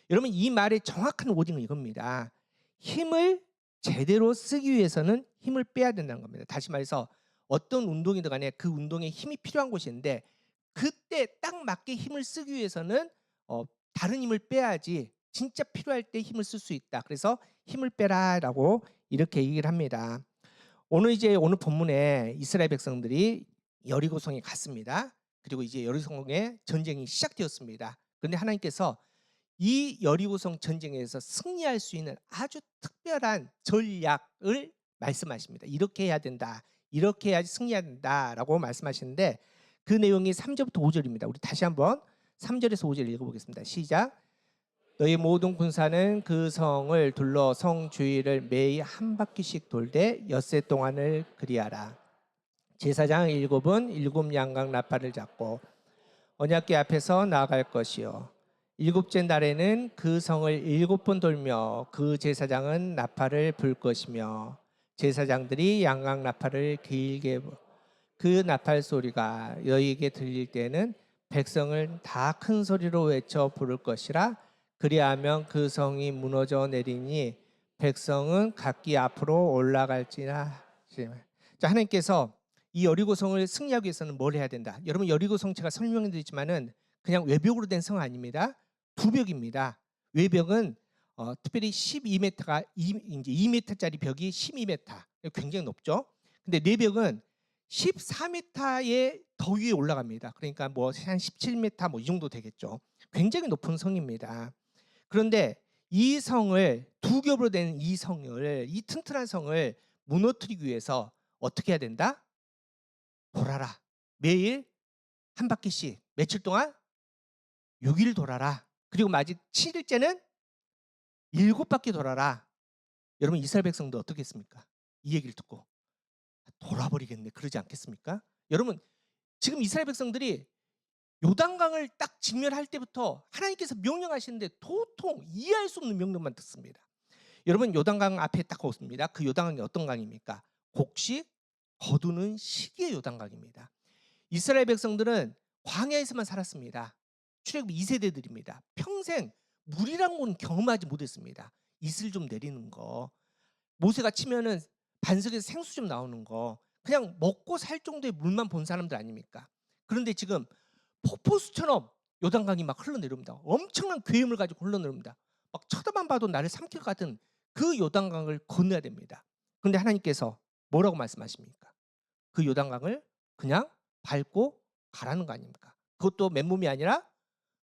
여러분 이 말의 정확한 워딩은 이겁니다. 힘을 제대로 쓰기 위해서는 힘을 빼야 된다는 겁니다. 다시 말해서 어떤 운동이든 간에 그 운동에 힘이 필요한 곳인데 그때 딱 맞게 힘을 쓰기 위해서는 다른 힘을 빼야지 진짜 필요할 때 힘을 쓸 수 있다. 그래서 힘을 빼라라고 이렇게 얘기를 합니다. 오늘 본문에 이스라엘 백성들이 여리고성에 갔습니다. 그리고 이제 여리고성의 전쟁이 시작되었습니다. 그런데 하나님께서 이 여리고성 전쟁에서 승리할 수 있는 아주 특별한 전략을 말씀하십니다. 이렇게 해야 된다. 이렇게 해야지 승리해야 된다라고 말씀하시는데 그 내용이 3절부터 5절입니다. 우리 다시 한번 3절에서 5절 읽어보겠습니다. 시작. 너희 모든 군사는 그 성을 둘러 성 주위를 매일 한 바퀴씩 돌되 엿새 동안을 그리하라. 제사장 7은 7 양각 나팔을 잡고 언약궤 앞에서 나아갈 것이요 7째 날에는 그 성을 7번 돌며 그 제사장은 나팔을 불 것이며 제사장들이 양각 나팔을 길게 그 나팔 소리가 너희에게 들릴 때는 백성을 다 큰 소리로 외쳐 부를 것이라. 그리하면 그 성이 무너져 내리니 백성은 각기 앞으로 올라갈지라. 자, 하나님께서 이 여리고성을 승리하기 위해서는 뭘 해야 된다? 여러분 여리고성 제가 설명해 드리지만은 그냥 외벽으로 된 성 아닙니다. 부벽입니다. 외벽은 특별히 12m가 이제 2m짜리 벽이 12m. 굉장히 높죠. 근데 내벽은 14m의 더 위에 올라갑니다. 그러니까 뭐 한 17m 뭐 이 정도 되겠죠. 굉장히 높은 성입니다. 그런데 이 성을 두 겹으로 된 이 성을 이 튼튼한 성을 무너뜨리기 위해서 어떻게 해야 된다? 돌아라. 매일 한 바퀴씩 며칠 동안 6일 돌아라. 그리고 마지막 7일째는 7바퀴 돌아라. 여러분 이스라엘 백성도 어떻게 했습니까? 이 얘기를 듣고 돌아버리겠네 그러지 않겠습니까? 여러분 지금 이스라엘 백성들이 요단강을 딱 직면할 때부터 하나님께서 명령하시는데 도통 이해할 수 없는 명령만 듣습니다. 여러분 요단강 앞에 딱 오습니다. 그 요단강이 어떤 강입니까? 곡식 거두는 시기의 요단강입니다. 이스라엘 백성들은 광야에서만 살았습니다. 출애굽 2세대들입니다. 평생 물이란 건 경험하지 못했습니다. 이슬 좀 내리는 거, 모세가 치면은 반석에서 생수 좀 나오는 거, 그냥 먹고 살 정도의 물만 본 사람들 아닙니까? 그런데 지금 폭포수처럼 요단강이 막 흘러내려옵니다. 엄청난 괴물 가지고 흘러내려옵니다. 막 쳐다만 봐도 나를 삼킬 것 같은 그 요단강을 건너야 됩니다. 그런데 하나님께서 뭐라고 말씀하십니까? 그 요단강을 그냥 밟고 가라는 거 아닙니까? 그것도 맨몸이 아니라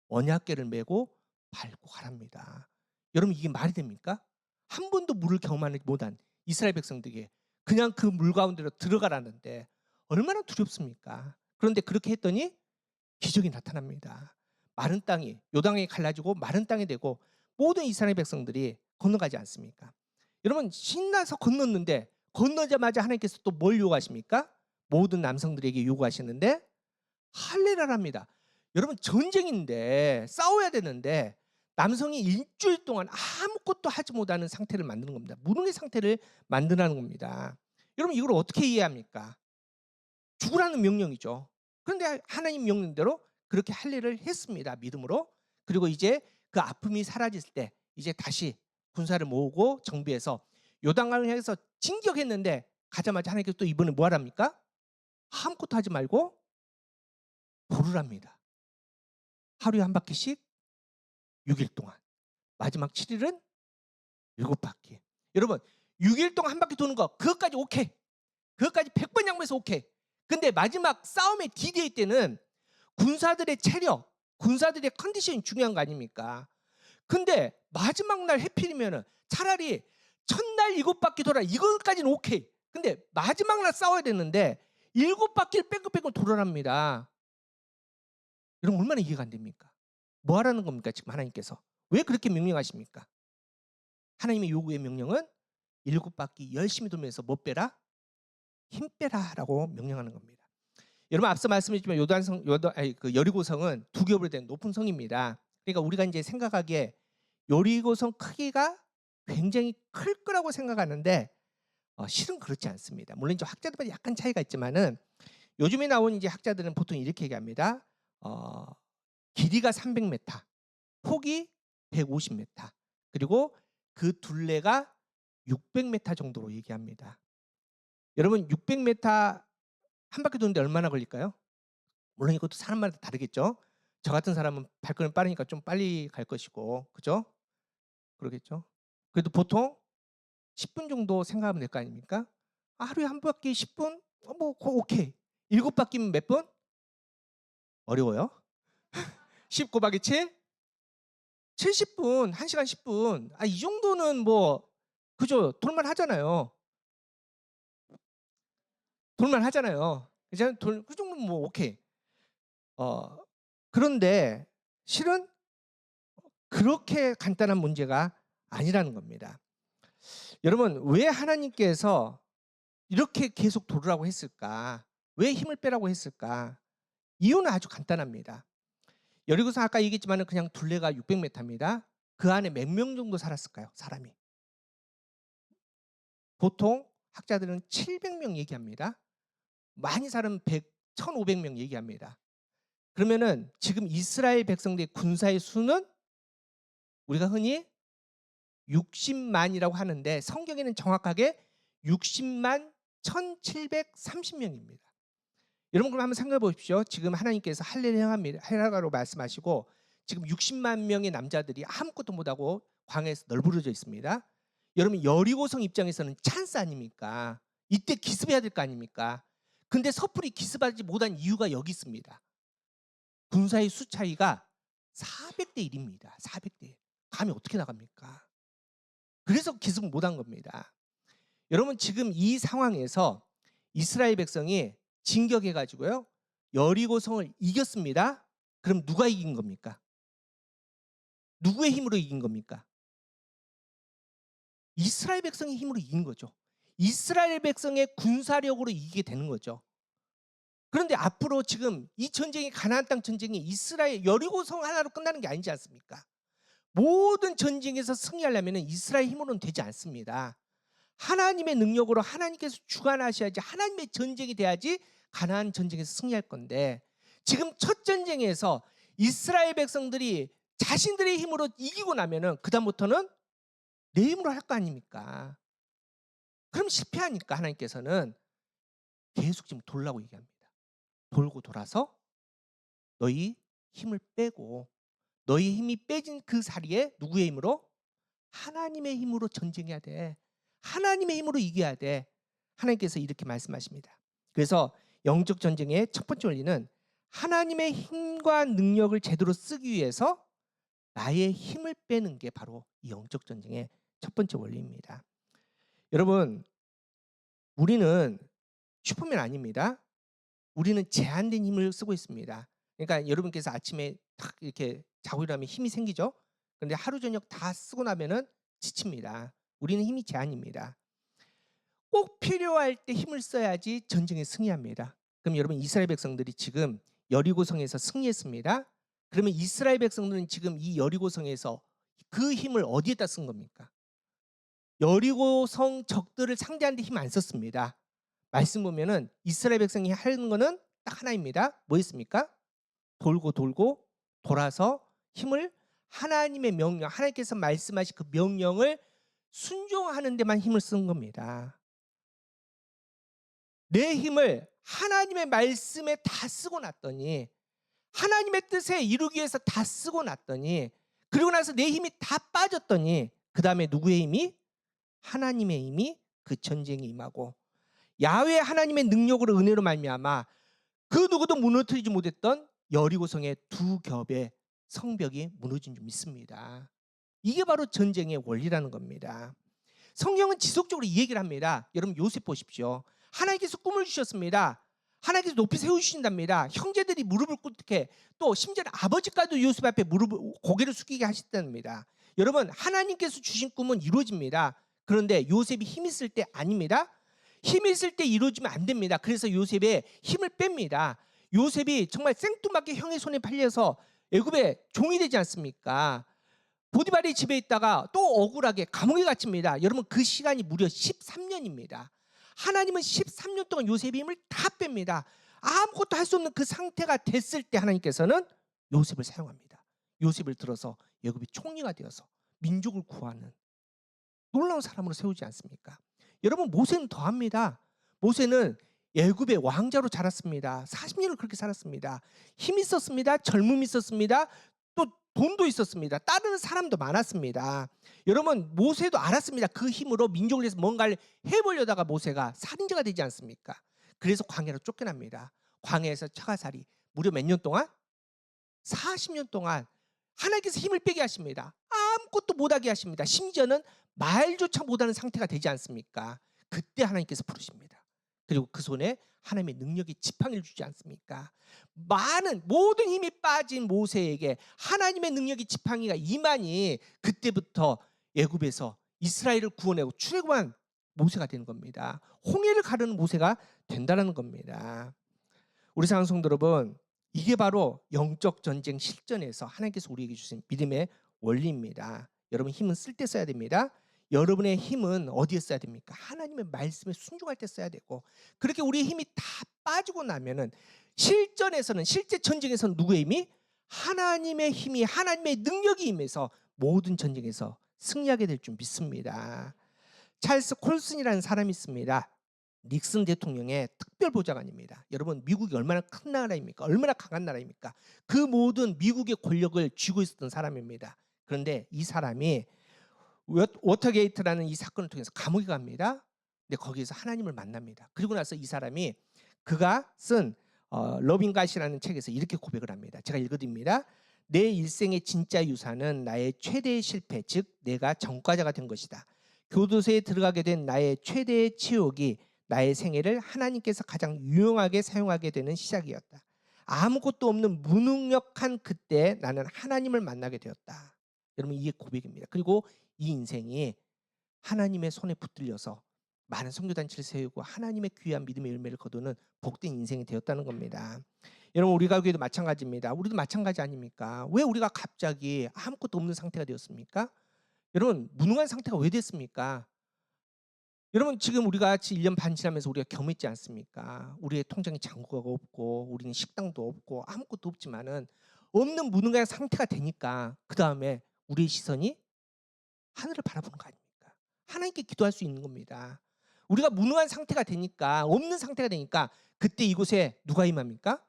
언약궤를 메고 밟고 가랍니다. 여러분 이게 말이 됩니까? 한 번도 물을 경험하지 못한 이스라엘 백성들에게 그냥 그 물 가운데로 들어가라는데 얼마나 두렵습니까? 그런데 그렇게 했더니 기적이 나타납니다. 마른 땅이 요단강이 갈라지고 마른 땅이 되고 모든 이스라엘 백성들이 건너가지 않습니까? 여러분 신나서 건넜는데 건너자마자 하나님께서 또 뭘 요구하십니까? 모든 남성들에게 요구하시는데 할례라랍니다. 여러분 전쟁인데 싸워야 되는데 남성이 일주일 동안 아무것도 하지 못하는 상태를 만드는 겁니다. 무능의 상태를 만드는 겁니다. 여러분 이걸 어떻게 이해합니까? 죽으라는 명령이죠. 그런데 하나님 명령대로 그렇게 할례를 했습니다. 믿음으로. 그리고 이제 그 아픔이 사라졌을 때 이제 다시 군사를 모으고 정비해서 요단강을 향해서 진격했는데 가자마자 하나님께서 또 이번에 뭐 하랍니까? 아무것도 하지 말고 보르랍니다. 하루에 한 바퀴씩 6일 동안. 마지막 7일은 7바퀴. 여러분 6일 동안 한 바퀴 도는 거 그것까지 오케이. 그것까지 100번 양보해서 오케이. 근데 마지막 싸움의 D-Day 때는 군사들의 체력, 군사들의 컨디션이 중요한 거 아닙니까? 근데 마지막 날 해필이면은 차라리 첫날 7바퀴 돌아 이것까지는 오케이. 근데 마지막 날 싸워야 되는데 7바퀴를 뺑글뺑글 돌아랍니다. 여러분 얼마나 이해가 안 됩니까? 뭐 하라는 겁니까 지금 하나님께서? 왜 그렇게 명령하십니까? 하나님의 요구의 명령은 7바퀴 열심히 돌면서 뭐 빼라? 힘 빼라라고 명령하는 겁니다. 여러분 앞서 말씀드렸지만 그 여리고성은 두 겹으로 된 높은 성입니다. 그러니까 우리가 이제 생각하기에 여리고성 크기가 굉장히 클 거라고 생각하는데 실은 그렇지 않습니다. 물론 이제 학자들마다 약간 차이가 있지만은 요즘에 나온 이제 학자들은 보통 이렇게 얘기합니다. 길이가 300m, 폭이 150m, 그리고 그 둘레가 600m 정도로 얘기합니다. 여러분 600m 한 바퀴 도는데 얼마나 걸릴까요? 물론 이것도 사람마다 다르겠죠. 저 같은 사람은 발걸음이 빠르니까 좀 빨리 갈 것이고, 그죠? 그러겠죠. 그래도 보통 10분 정도 생각하면 될 거 아닙니까? 하루에 한 바퀴 10분? 뭐 오케이. 7바퀴면 몇 분? 어려워요. 10 곱하기 7? 70분, 1시간 10분. 이 정도는 뭐 그죠? 돌만 하잖아요. 돌만 하잖아요. 그 정도는 뭐 오케이. 그런데 실은 그렇게 간단한 문제가 아니라는 겁니다. 여러분, 왜 하나님께서 이렇게 계속 돌으라고 했을까? 왜 힘을 빼라고 했을까? 이유는 아주 간단합니다. 여리고성 아까 얘기했지만 그냥 둘레가 600m입니다. 그 안에 몇 명 정도 살았을까요? 사람이. 보통 학자들은 700명 얘기합니다. 많이 사람 100, 1500명 얘기합니다. 그러면은 지금 이스라엘 백성들의 군사의 수는 우리가 흔히 60만이라고 하는데 성경에는 정확하게 60만 1730명입니다. 여러분 그럼 한번 생각해 보십시오. 지금 하나님께서 할례를 행하라고 말씀하시고 지금 60만 명의 남자들이 아무것도 못하고 광야에서 널브러져 있습니다. 여러분 여리고성 입장에서는 찬스 아닙니까? 이때 기습해야 될 거 아닙니까? 근데 섣불리 기습하지 못한 이유가 여기 있습니다. 군사의 수 차이가 400대 1입니다. 400대 1. 감이 어떻게 나갑니까? 그래서 기습을 못한 겁니다. 여러분 지금 이 상황에서 이스라엘 백성이 진격해가지고요 여리고성을 이겼습니다. 그럼 누가 이긴 겁니까? 누구의 힘으로 이긴 겁니까? 이스라엘 백성의 힘으로 이긴 거죠. 이스라엘 백성의 군사력으로 이기게 되는 거죠. 그런데 앞으로 지금 이 전쟁이 가나안 땅 전쟁이 이스라엘 여리고성 하나로 끝나는 게 아니지 않습니까? 모든 전쟁에서 승리하려면 이스라엘 힘으로는 되지 않습니다. 하나님의 능력으로 하나님께서 주관하셔야지 하나님의 전쟁이 돼야지 가나안 전쟁에서 승리할 건데 지금 첫 전쟁에서 이스라엘 백성들이 자신들의 힘으로 이기고 나면은 그다음부터는 내 힘으로 할 거 아닙니까? 그럼 실패하니까 하나님께서는 계속 지금 돌라고 얘기합니다. 돌고 돌아서 너희 힘을 빼고 너희 힘이 빼진 그 자리에 누구의 힘으로? 하나님의 힘으로 전쟁해야 돼. 하나님의 힘으로 이겨야 돼. 하나님께서 이렇게 말씀하십니다. 그래서 영적 전쟁의 첫 번째 원리는 하나님의 힘과 능력을 제대로 쓰기 위해서 나의 힘을 빼는 게 바로 이 영적 전쟁의 첫 번째 원리입니다. 여러분, 우리는 슈퍼맨 아닙니다. 우리는 제한된 힘을 쓰고 있습니다. 그러니까 여러분께서 아침에 탁 이렇게 자고 일어나면 힘이 생기죠. 그런데 하루 저녁 다 쓰고 나면은 지칩니다. 우리는 힘이 제한입니다. 꼭 필요할 때 힘을 써야지 전쟁에 승리합니다. 그럼 여러분 이스라엘 백성들이 지금 여리고성에서 승리했습니다. 그러면 이스라엘 백성들은 지금 이 여리고성에서 그 힘을 어디에다 쓴 겁니까? 여리고성 적들을 상대하는 데 힘 안 썼습니다. 말씀 보면은 이스라엘 백성이 하는 거는 딱 하나입니다. 뭐였습니까? 돌고 돌고 돌아서 힘을 하나님의 명령, 하나님께서 말씀하신 그 명령을 순종하는 데만 힘을 쓴 겁니다. 내 힘을 하나님의 말씀에 다 쓰고 났더니 하나님의 뜻에 이루기 위해서 다 쓰고 났더니 그리고 나서 내 힘이 다 빠졌더니 그 다음에 누구의 힘이? 하나님의 힘이 그 전쟁에 임하고 야훼 하나님의 능력으로 은혜로 말미암아 그 누구도 무너뜨리지 못했던 여리고성의 두 겹의 성벽이 무너진 줄 믿습니다. 이게 바로 전쟁의 원리라는 겁니다. 성경은 지속적으로 이 얘기를 합니다. 여러분 요셉 보십시오. 하나님께서 꿈을 주셨습니다. 하나님께서 높이 세우신답니다. 형제들이 무릎을 꿇게 또 심지어 아버지까지도 요셉 앞에 고개를 숙이게 하셨답니다. 여러분 하나님께서 주신 꿈은 이루어집니다. 그런데 요셉이 힘 있을 때 아닙니다. 힘 있을 때 이루어지면 안 됩니다. 그래서 요셉의 힘을 뺍니다. 요셉이 정말 생뚱맞게 형의 손에 팔려서 애굽의 종이 되지 않습니까? 보디발의 집에 있다가 또 억울하게 감옥에 갇힙니다. 여러분 그 시간이 무려 13년입니다. 하나님은 13년 동안 요셉의 힘을 다 뺍니다. 아무것도 할 수 없는 그 상태가 됐을 때 하나님께서는 요셉을 사용합니다. 요셉을 들어서 애굽의 총리가 되어서 민족을 구하는 놀라운 사람으로 세우지 않습니까? 여러분 모세는 더합니다. 모세는 애굽의 왕자로 자랐습니다. 40년을 그렇게 살았습니다. 힘이 있었습니다. 젊음이 있었습니다. 또 돈도 있었습니다. 따르는 사람도 많았습니다. 여러분 모세도 알았습니다. 그 힘으로 민족을 위해서 뭔가를 해보려다가 모세가 살인자가 되지 않습니까? 그래서 광야로 쫓겨납니다. 광야에서 처가살이 무려 몇 년 동안? 40년 동안 하나님께서 힘을 빼게 하십니다. 아무것도 못하게 하십니다. 심지어는 말조차 못하는 상태가 되지 않습니까? 그때 하나님께서 부르십니다. 그리고 그 손에 하나님의 능력의 지팡이를 주지 않습니까? 많은 모든 힘이 빠진 모세에게 하나님의 능력의 지팡이가 임하니 그때부터 애굽에서 이스라엘을 구원하고 출애굽한 모세가 되는 겁니다. 홍해를 가르는 모세가 된다는 겁니다. 우리 사랑하는 성도 여러분, 이게 바로 영적 전쟁 실전에서 하나님께서 우리에게 주신 믿음의 원리입니다. 여러분 힘은 쓸 때 써야 됩니다. 여러분의 힘은 어디에 써야 됩니까? 하나님의 말씀에 순종할 때 써야 되고, 그렇게 우리의 힘이 다 빠지고 나면은 실전에서는, 실제 전쟁에서는 누구의 힘이? 하나님의 힘이, 하나님의 능력이 임해서 모든 전쟁에서 승리하게 될 줄 믿습니다. 찰스 콜슨이라는 사람이 있습니다. 닉슨 대통령의 특별 보좌관입니다. 여러분 미국이 얼마나 큰 나라입니까? 얼마나 강한 나라입니까? 그 모든 미국의 권력을 쥐고 있었던 사람입니다. 그런데 이 사람이 워터게이트라는 이 사건을 통해서 감옥에 갑니다. 근데 거기에서 하나님을 만납니다. 그리고 나서 이 사람이 그가 쓴 러빙갓이라는 책에서 이렇게 고백을 합니다. 제가 읽어드립니다. 내 일생의 진짜 유산은 나의 최대의 실패, 즉 내가 전과자가 된 것이다. 교도소에 들어가게 된 나의 최대의 치욕이 나의 생애를 하나님께서 가장 유용하게 사용하게 되는 시작이었다. 아무것도 없는 무능력한 그때 나는 하나님을 만나게 되었다. 여러분 이게 고백입니다. 그리고 이 인생이 하나님의 손에 붙들려서 많은 선교단체를 세우고 하나님의 귀한 믿음의 열매를 거두는 복된 인생이 되었다는 겁니다. 여러분 우리 가족에도 마찬가지입니다. 우리도 마찬가지 아닙니까? 왜 우리가 갑자기 아무것도 없는 상태가 되었습니까? 여러분 무능한 상태가 왜 됐습니까? 여러분 지금 우리가 같이 1년 반 지나면서 우리가 경험했지 않습니까? 우리의 통장에 잔고가 없고 우리는 식당도 없고 아무것도 없지만은 없는 무능한 상태가 되니까 그 다음에 우리의 시선이 하늘을 바라보는 거 아닙니까? 하나님께 기도할 수 있는 겁니다. 우리가 무능한 상태가 되니까, 없는 상태가 되니까 그때 이곳에 누가 임합니까?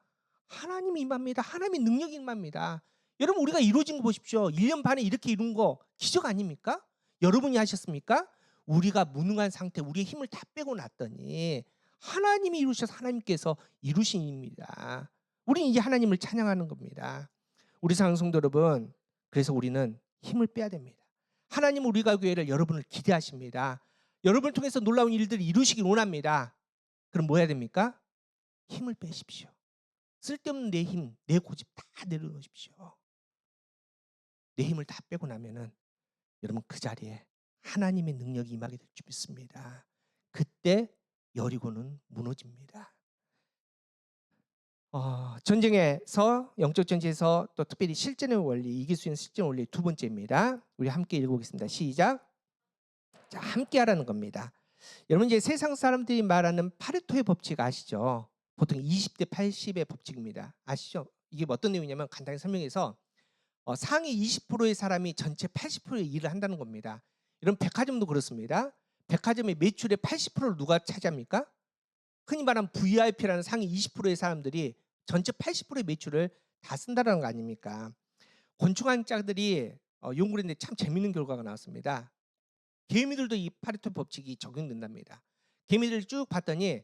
하나님이 임합니다. 하나님의 능력이 임합니다. 여러분 우리가 이루어진 거 보십시오. 1년 반에 이렇게 이룬 거 기적 아닙니까? 여러분이 하셨습니까? 우리가 무능한 상태, 우리의 힘을 다 빼고 났더니 하나님이 이루셔서 하나님께서 이루신 일입니다. 우리는 이 하나님을 찬양하는 겁니다. 우리 사랑하는 성도 여러분, 그래서 우리는 힘을 빼야 됩니다. 하나님은 우리 가교회를 여러분을 기대하십니다. 여러분을 통해서 놀라운 일들을 이루시길 원합니다. 그럼 뭐 해야 됩니까? 힘을 빼십시오. 쓸데없는 내 힘, 내 고집 다 내려놓으십시오. 내 힘을 다 빼고 나면은 여러분 그 자리에 하나님의 능력이 임하게 될 줄 믿습니다. 그때 여리고는 무너집니다. 전쟁에서, 영적 전쟁에서 또 특별히 실전의 원리, 이길 수 있는 실전 원리 두 번째입니다. 우리 함께 읽어보겠습니다. 시작. 자, 함께 하라는 겁니다. 여러분 이제 세상 사람들이 말하는 파레토의 법칙 아시죠? 보통 20대 80의 법칙입니다. 아시죠? 이게 어떤 내용이냐면 간단히 설명해서 상위 20%의 사람이 전체 80%의 일을 한다는 겁니다. 이런 백화점도 그렇습니다. 백화점의 매출의 80%를 누가 차지합니까? 흔히 말하는 VIP라는 상위 20%의 사람들이 전체 80%의 매출을 다 쓴다는 거 아닙니까? 곤충학자들이 연구를 했는데 참 재밌는 결과가 나왔습니다. 개미들도 이 파레토 법칙이 적용된답니다. 개미들을 쭉 봤더니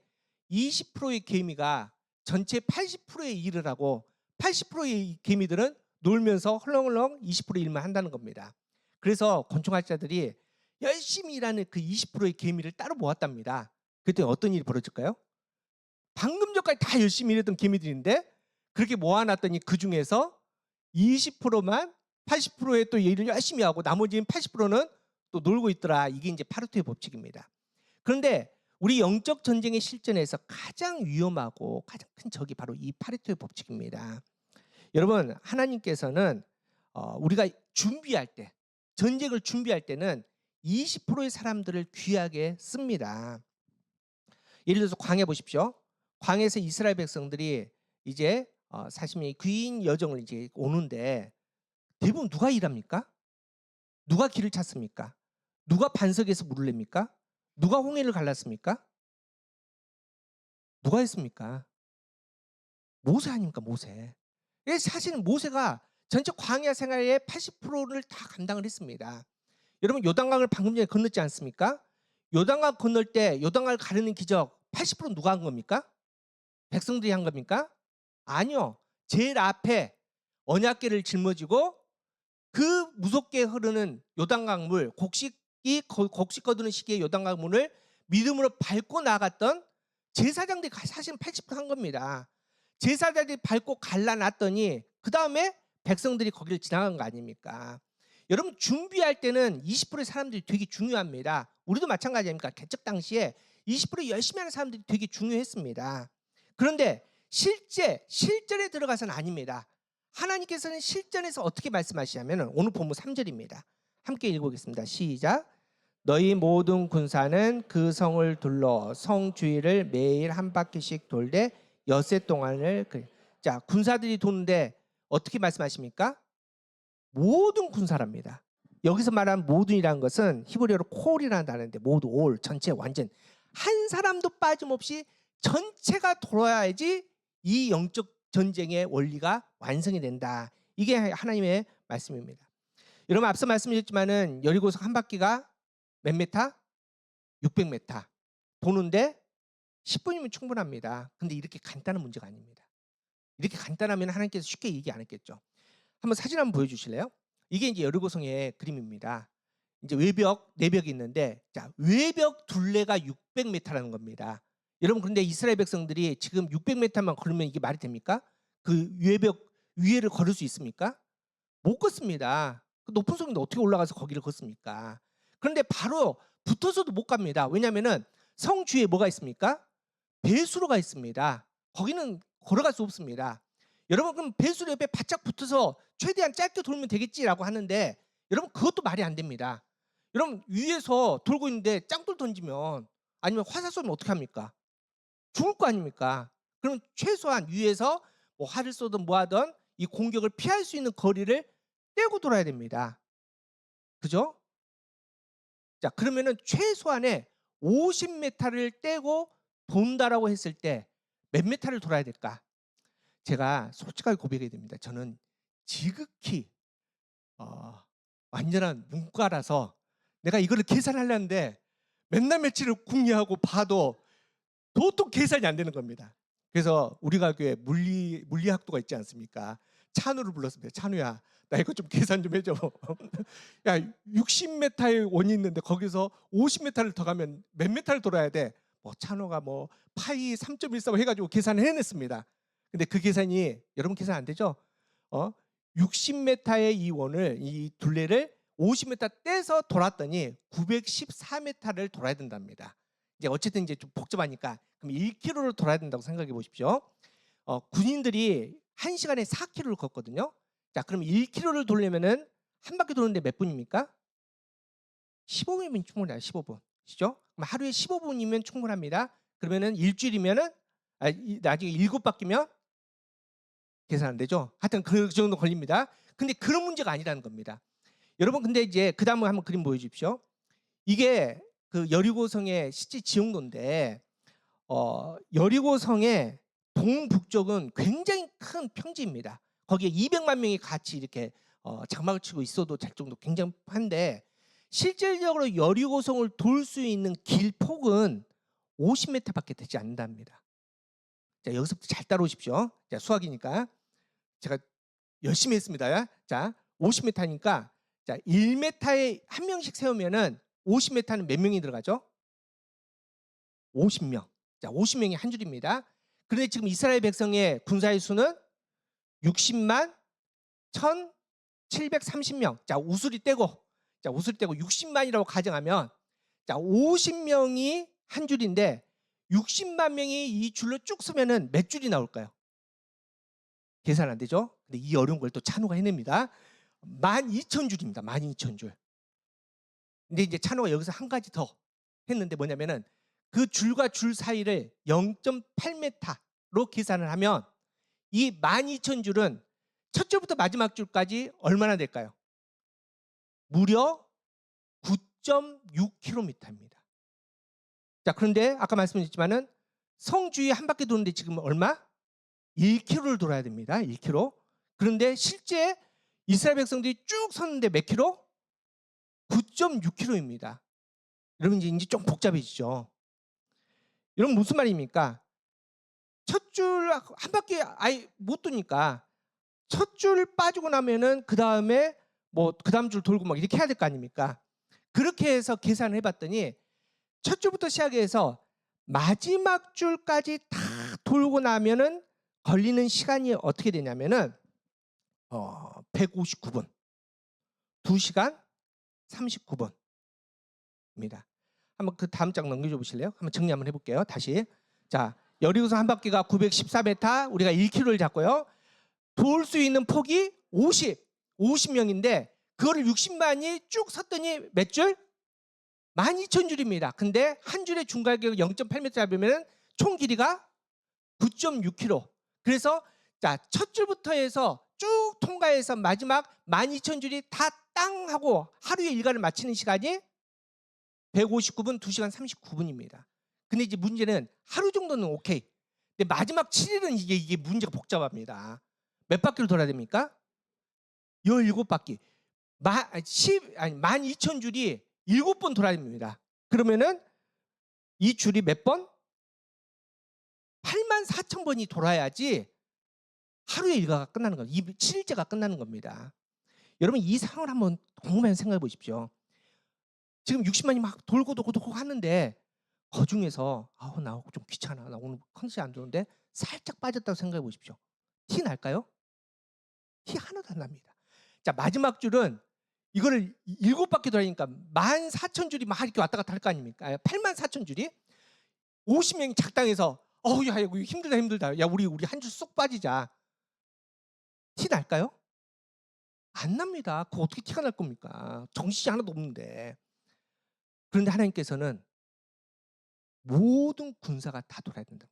20%의 개미가 전체 80%의 일을 하고 80%의 개미들은 놀면서 헐렁헐렁 20% 일만 한다는 겁니다. 그래서 곤충학자들이 열심히 일하는 그 20%의 개미를 따로 모았답니다. 그때 어떤 일이 벌어질까요? 방금 전까지 다 열심히 일했던 개미들인데 그렇게 모아놨더니 그 중에서 20%만 80%의 또 일을 열심히 하고 나머지는 80%는 또 놀고 있더라. 이게 이제 파레토의 법칙입니다. 그런데 우리 영적 전쟁의 실전에서 가장 위험하고 가장 큰 적이 바로 이 파레토의 법칙입니다. 여러분 하나님께서는 우리가 준비할 때, 전쟁을 준비할 때는 20%의 사람들을 귀하게 씁니다. 예를 들어서 광야 보십시오. 광야에서 이스라엘 백성들이 이제 40년의 긴 여정을 이제 오는데 대부분 누가 일합니까? 누가 길을 찾습니까? 누가 반석에서 물을 냅니까? 누가 홍해를 갈랐습니까? 누가 했습니까? 모세 아닙니까? 모세. 사실은 모세가 전체 광야 생활의 80%를 다 감당을 했습니다. 여러분 요단강을 방금 전에 건넜지 않습니까? 요단강 건널 때 요단강을 가르는 기적 80% 누가 한 겁니까? 백성들이 한 겁니까? 아니요. 제일 앞에 언약궤를 짊어지고 그 무섭게 흐르는 요단강 물, 곡식 거두는 시기의 요단강 물을 믿음으로 밟고 나갔던 제사장들이 사실은 80% 한 겁니다. 제사장들이 밟고 갈라놨더니 그 다음에 백성들이 거기를 지나간 거 아닙니까? 여러분 준비할 때는 20%의 사람들이 되게 중요합니다. 우리도 마찬가지 아닙니까? 개척 당시에 20% 열심히 하는 사람들이 되게 중요했습니다. 그런데 실전에 들어가서는 아닙니다. 하나님께서는 실전에서 어떻게 말씀하시냐면 오늘 본문 3절입니다. 함께 읽어보겠습니다. 시작. 너희 모든 군사는 그 성을 둘러 성 주위를 매일 한 바퀴씩 돌되 엿새 동안을 자, 군사들이 도는데 어떻게 말씀하십니까? 모든 군사랍니다. 여기서 말하는 모든이라는 것은 히브리어로 콜이라는 단어인데 모두 올 전체 완전 한 사람도 빠짐없이 전체가 돌아야지 이 영적 전쟁의 원리가 완성이 된다. 이게 하나님의 말씀입니다. 여러분 앞서 말씀드렸지만은 여리고성 한 바퀴가 몇 메타? 600m. 도는데 10분이면 충분합니다. 근데 이렇게 간단한 문제가 아닙니다. 이렇게 간단하면 하나님께서 쉽게 얘기 안 했겠죠. 한번 사진 한번 보여주실래요? 이게 이제 여리고성의 그림입니다. 이제 외벽, 내벽이 있는데 자, 외벽 둘레가 600m라는 겁니다. 여러분 그런데 이스라엘 백성들이 지금 600m만 걸으면 이게 말이 됩니까? 그 외벽 위에를 걸을 수 있습니까? 못 걷습니다. 그 높은 성인데 어떻게 올라가서 거기를 걷습니까? 그런데 바로 붙어서도 못 갑니다. 왜냐하면 성 주위에 뭐가 있습니까? 배수로가 있습니다. 거기는 걸어갈 수 없습니다. 여러분 그럼 배수로 옆에 바짝 붙어서 최대한 짧게 돌면 되겠지라고 하는데 여러분 그것도 말이 안 됩니다. 여러분 위에서 돌고 있는데 짱돌 던지면 아니면 화살 쏘면 어떻게 합니까? 죽을 거 아닙니까? 그럼 최소한 위에서 뭐 활을 쏘든 뭐 하든 이 공격을 피할 수 있는 거리를 떼고 돌아야 됩니다. 그죠? 자, 그러면은 최소한의 50m를 떼고 돈다라고 했을 때 몇 m를 돌아야 될까? 제가 솔직하게 고백해야 됩니다. 저는 지극히 완전한 문과라서 내가 이거를 계산하려는데 맨날 며칠을 궁리하고 봐도 도통 계산이 안 되는 겁니다. 그래서 우리가 교회 물리학도가 있지 않습니까? 찬우를 불렀습니다. 찬우야, 나 이거 좀 계산 좀 해줘. 야, 60m의 원이 있는데 거기서 50m를 더 가면 몇 m를 돌아야 돼? 뭐 찬우가 뭐 파이 3.14 해가지고 계산을 해냈습니다. 근데 그 계산이 여러분 계산 안 되죠? 60m의 이 원을 이 둘레를 50m 떼서 돌았더니 914m를 돌아야 된답니다. 이제 어쨌든 이제 좀 복잡하니까 그럼 1km를 돌아야 된다고 생각해 보십시오. 군인들이 1시간에 4km를 걷거든요. 자, 그럼 1km를 돌려면은 한 바퀴 도는데 몇 분입니까? 15분이면 충분해요. 15분. 그죠? 그럼 하루에 15분이면 충분합니다. 그러면은 일주일이면은 나중에 7바퀴면 계산 안 되죠. 하여튼 그 정도 걸립니다. 근데 그런 문제가 아니라는 겁니다. 여러분 근데 이제 그 다음에 한번 그림 보여주십시오. 이게 그 여리고성의 실제 지형도인데 여리고성의 동북쪽은 굉장히 큰 평지입니다. 거기에 200만 명이 같이 이렇게 장막을 치고 있어도 될 정도 굉장한데 실질적으로 여리고성을 돌 수 있는 길폭은 50m밖에 되지 않는답니다. 자, 여기서부터 잘 따라오십시오. 자, 수학이니까 제가 열심히 했습니다. 자, 50m니까 자, 1m에 한 명씩 세우면은 50m는 몇 명이 들어가죠? 50명. 자, 50명이 한 줄입니다. 그런데 지금 이스라엘 백성의 군사의 수는 60만 1,730명. 자, 우수리 떼고 60만이라고 가정하면 자, 50명이 한 줄인데 60만 명이 이 줄로 쭉 서면은 몇 줄이 나올까요? 계산 안 되죠? 근데 이 어려운 걸 또 찬우가 해냅니다. 12,000줄입니다. 12,000줄. 근데 이제 찬우가 여기서 한 가지 더 했는데 뭐냐면은 그 줄과 줄 사이를 0.8m로 계산을 하면 이 12,000줄은 첫 줄부터 마지막 줄까지 얼마나 될까요? 무려 9.6km입니다. 자, 그런데 아까 말씀드렸지만은 성 주위 한 바퀴 도는데 지금 얼마? 1km를 돌아야 됩니다. 1km. 그런데 실제 이스라엘 백성들이 쭉 섰는데 몇 킬로? 9.6km입니다. 여러분 이제 좀 복잡해지죠. 여러분 무슨 말입니까? 첫 줄 한 바퀴 아예 못 도니까 첫 줄 빠지고 나면은 그 다음에 뭐 그 다음 줄 돌고 막 이렇게 해야 될 거 아닙니까? 그렇게 해서 계산을 해봤더니 첫 줄부터 시작해서 마지막 줄까지 다 돌고 나면은 걸리는 시간이 어떻게 되냐면은 159분, 2시간 39분입니다. 한번 그 다음 장 넘겨줘 보실래요? 한번 정리 한번 해볼게요. 다시. 자, 여리고성 한 바퀴가 914m, 우리가 1km를 잡고요. 돌 수 있는 폭이 50명인데 그거를 60만이 쭉 섰더니 몇 줄? 12,000줄입니다. 근데 한 줄의 중간격을 0.8m 잡으면 총 길이가 9.6km. 그래서 자, 첫 줄부터 해서 쭉 통과해서 마지막 12,000줄이 다 땅 하고 하루의 일과를 마치는 시간이 159분, 2시간 39분입니다. 근데 이제 문제는 하루 정도는 오케이. 근데 마지막 7일은 이게 문제가 복잡합니다. 몇 바퀴를 돌아야 됩니까? 17바퀴. 12,000줄이 7번 돌아야 됩니다. 그러면은 이 줄이 몇 번? 84,000번이 돌아야지 하루의 일과가 끝나는 겁니다. 7일째가 끝나는 겁니다. 여러분 이 상황을 한번 곰곰이 생각해 보십시오. 지금 60만이 막 돌고 하는데 그중에서 나 좀 귀찮아. 나 오늘 컨디션이 안 좋은데 살짝 빠졌다고 생각해 보십시오. 티 날까요? 티 하나도 안 납니다. 자, 마지막 줄은 이거를 7바퀴 돌리니까 14,000줄이 막 이렇게 왔다 갔다 할 거 아닙니까? 84,000줄이 50명이 작당해서 야 이거 힘들다. 야 우리 한 줄 쏙 빠지자. 티 날까요? 안 납니다. 그거 어떻게 티가 날 겁니까? 정신이 하나도 없는데. 그런데 하나님께서는 모든 군사가 다 돌아야 된다.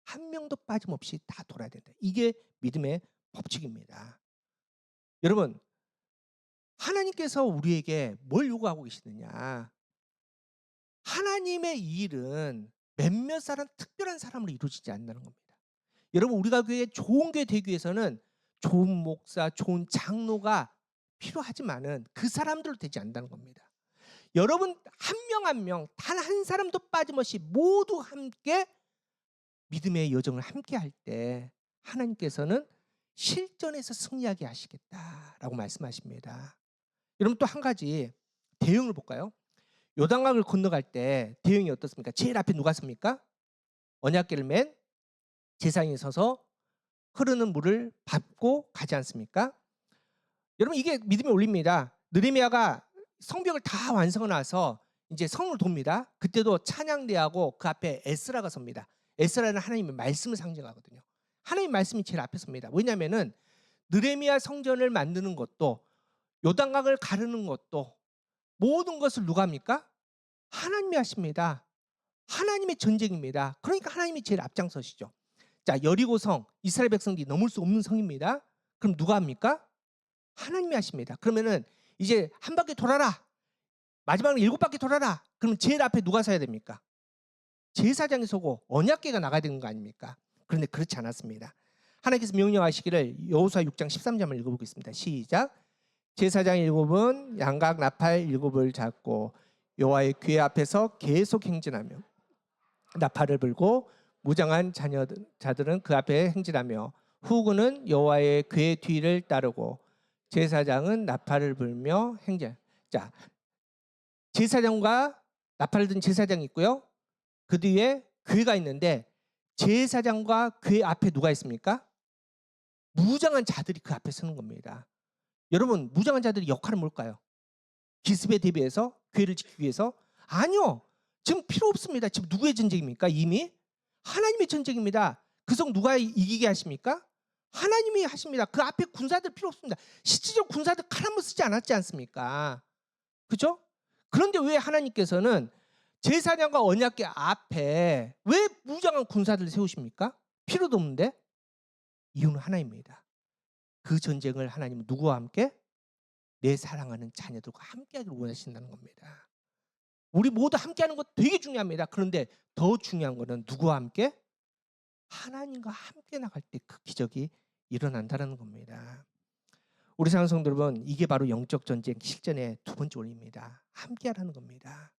한 명도 빠짐없이 다 돌아야 된다. 이게 믿음의 법칙입니다. 여러분, 하나님께서 우리에게 뭘 요구하고 계시느냐? 하나님의 일은 몇몇 사람, 특별한 사람으로 이루어지지 않는다는 겁니다. 여러분, 우리가 교회 좋은 교회 되기 위해서는 좋은 목사, 좋은 장로가 필요하지만은 그 사람들로 되지 않는다는 겁니다. 여러분 한 명 한 명 단 한 사람도 빠짐없이 모두 함께 믿음의 여정을 함께 할 때 하나님께서는 실전에서 승리하게 하시겠다라고 말씀하십니다. 여러분 또 한 가지 대응을 볼까요? 요단강을 건너갈 때 대응이 어떻습니까? 제일 앞에 누가 섭니까? 언약궤를 맨 제사장이 서서 흐르는 물을 밟고 가지 않습니까? 여러분 이게 믿음의 원리입니다. 느헤미야가 성벽을 다 완성하고 나서 이제 성을 돕니다. 그때도 찬양대하고 그 앞에 에스라가 섭니다. 에스라는 하나님의 말씀을 상징하거든요. 하나님 말씀이 제일 앞에 섭니다. 왜냐하면은 느헤미야 성전을 만드는 것도 요단강을 가르는 것도 모든 것을 누가 합니까? 하나님이 하십니다. 하나님의 전쟁입니다. 그러니까 하나님이 제일 앞장서시죠. 자, 여리고성 이스라엘 백성들이 넘을 수 없는 성입니다. 그럼 누가 합니까? 하나님이 하십니다. 그러면은 이제 한 바퀴 돌아라. 마지막으로 7바퀴 돌아라. 그러면 제일 앞에 누가 서야 됩니까? 제사장이 서고 언약궤가 나가야 되는 거 아닙니까? 그런데 그렇지 않았습니다. 하나님께서 명령하시기를 여호수아 6장 13절을 읽어보겠습니다. 시작. 제사장 7은 양각 나팔 7을 잡고 여호와의 궤 앞에서 계속 행진하며 나팔을 불고 무장한 자들은 그 앞에 행진하며 후군은 여호와의 궤 뒤를 따르고 제사장은 나팔을 불며 행진. 자, 제사장과 나팔을 든 제사장이 있고요. 그 뒤에 궤가 있는데 제사장과 궤 앞에 누가 있습니까? 무장한 자들이 그 앞에 서는 겁니다. 여러분 무장한 자들의 역할은 뭘까요? 기습에 대비해서 궤를 지키기 위해서? 아니요. 지금 필요 없습니다. 지금 누구의 전쟁입니까? 이미 하나님의 전쟁입니다. 그 성 누가 이기게 하십니까? 하나님이 하십니다. 그 앞에 군사들 필요 없습니다. 실질적 군사들 칼 한번 쓰지 않았지 않습니까? 그렇죠? 그런데 왜 하나님께서는 제사장과 언약궤 앞에 왜 무장한 군사들을 세우십니까? 필요도 없는데? 이유는 하나입니다. 그 전쟁을 하나님은 누구와 함께? 내 사랑하는 자녀들과 함께하기를 원하신다는 겁니다. 우리 모두 함께하는 것 되게 중요합니다. 그런데 더 중요한 것은 누구와 함께? 하나님과 함께 나갈 때 그 기적이 일어난다는 겁니다. 우리 사랑하는 성도 여러분, 이게 바로 영적 전쟁 실전의 두 번째 원리입니다. 함께하라는 겁니다.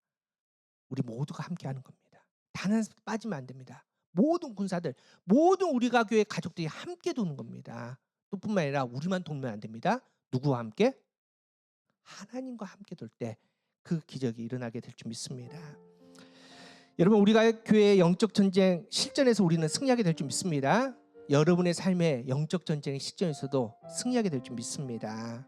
우리 모두가 함께하는 겁니다. 단 한 사람 빠지면 안 됩니다. 모든 군사들, 모든 우리가 교회 가족들이 함께 도는 겁니다. 또 뿐만 아니라 우리만 돌면 안 됩니다. 누구와 함께? 하나님과 함께 돌 때 그 기적이 일어나게 될 줄 믿습니다. 여러분, 우리가 교회의 영적 전쟁 실전에서 우리는 승리하게 될 줄 믿습니다. 여러분의 삶의 영적 전쟁의 실전에서도 승리하게 될 줄 믿습니다.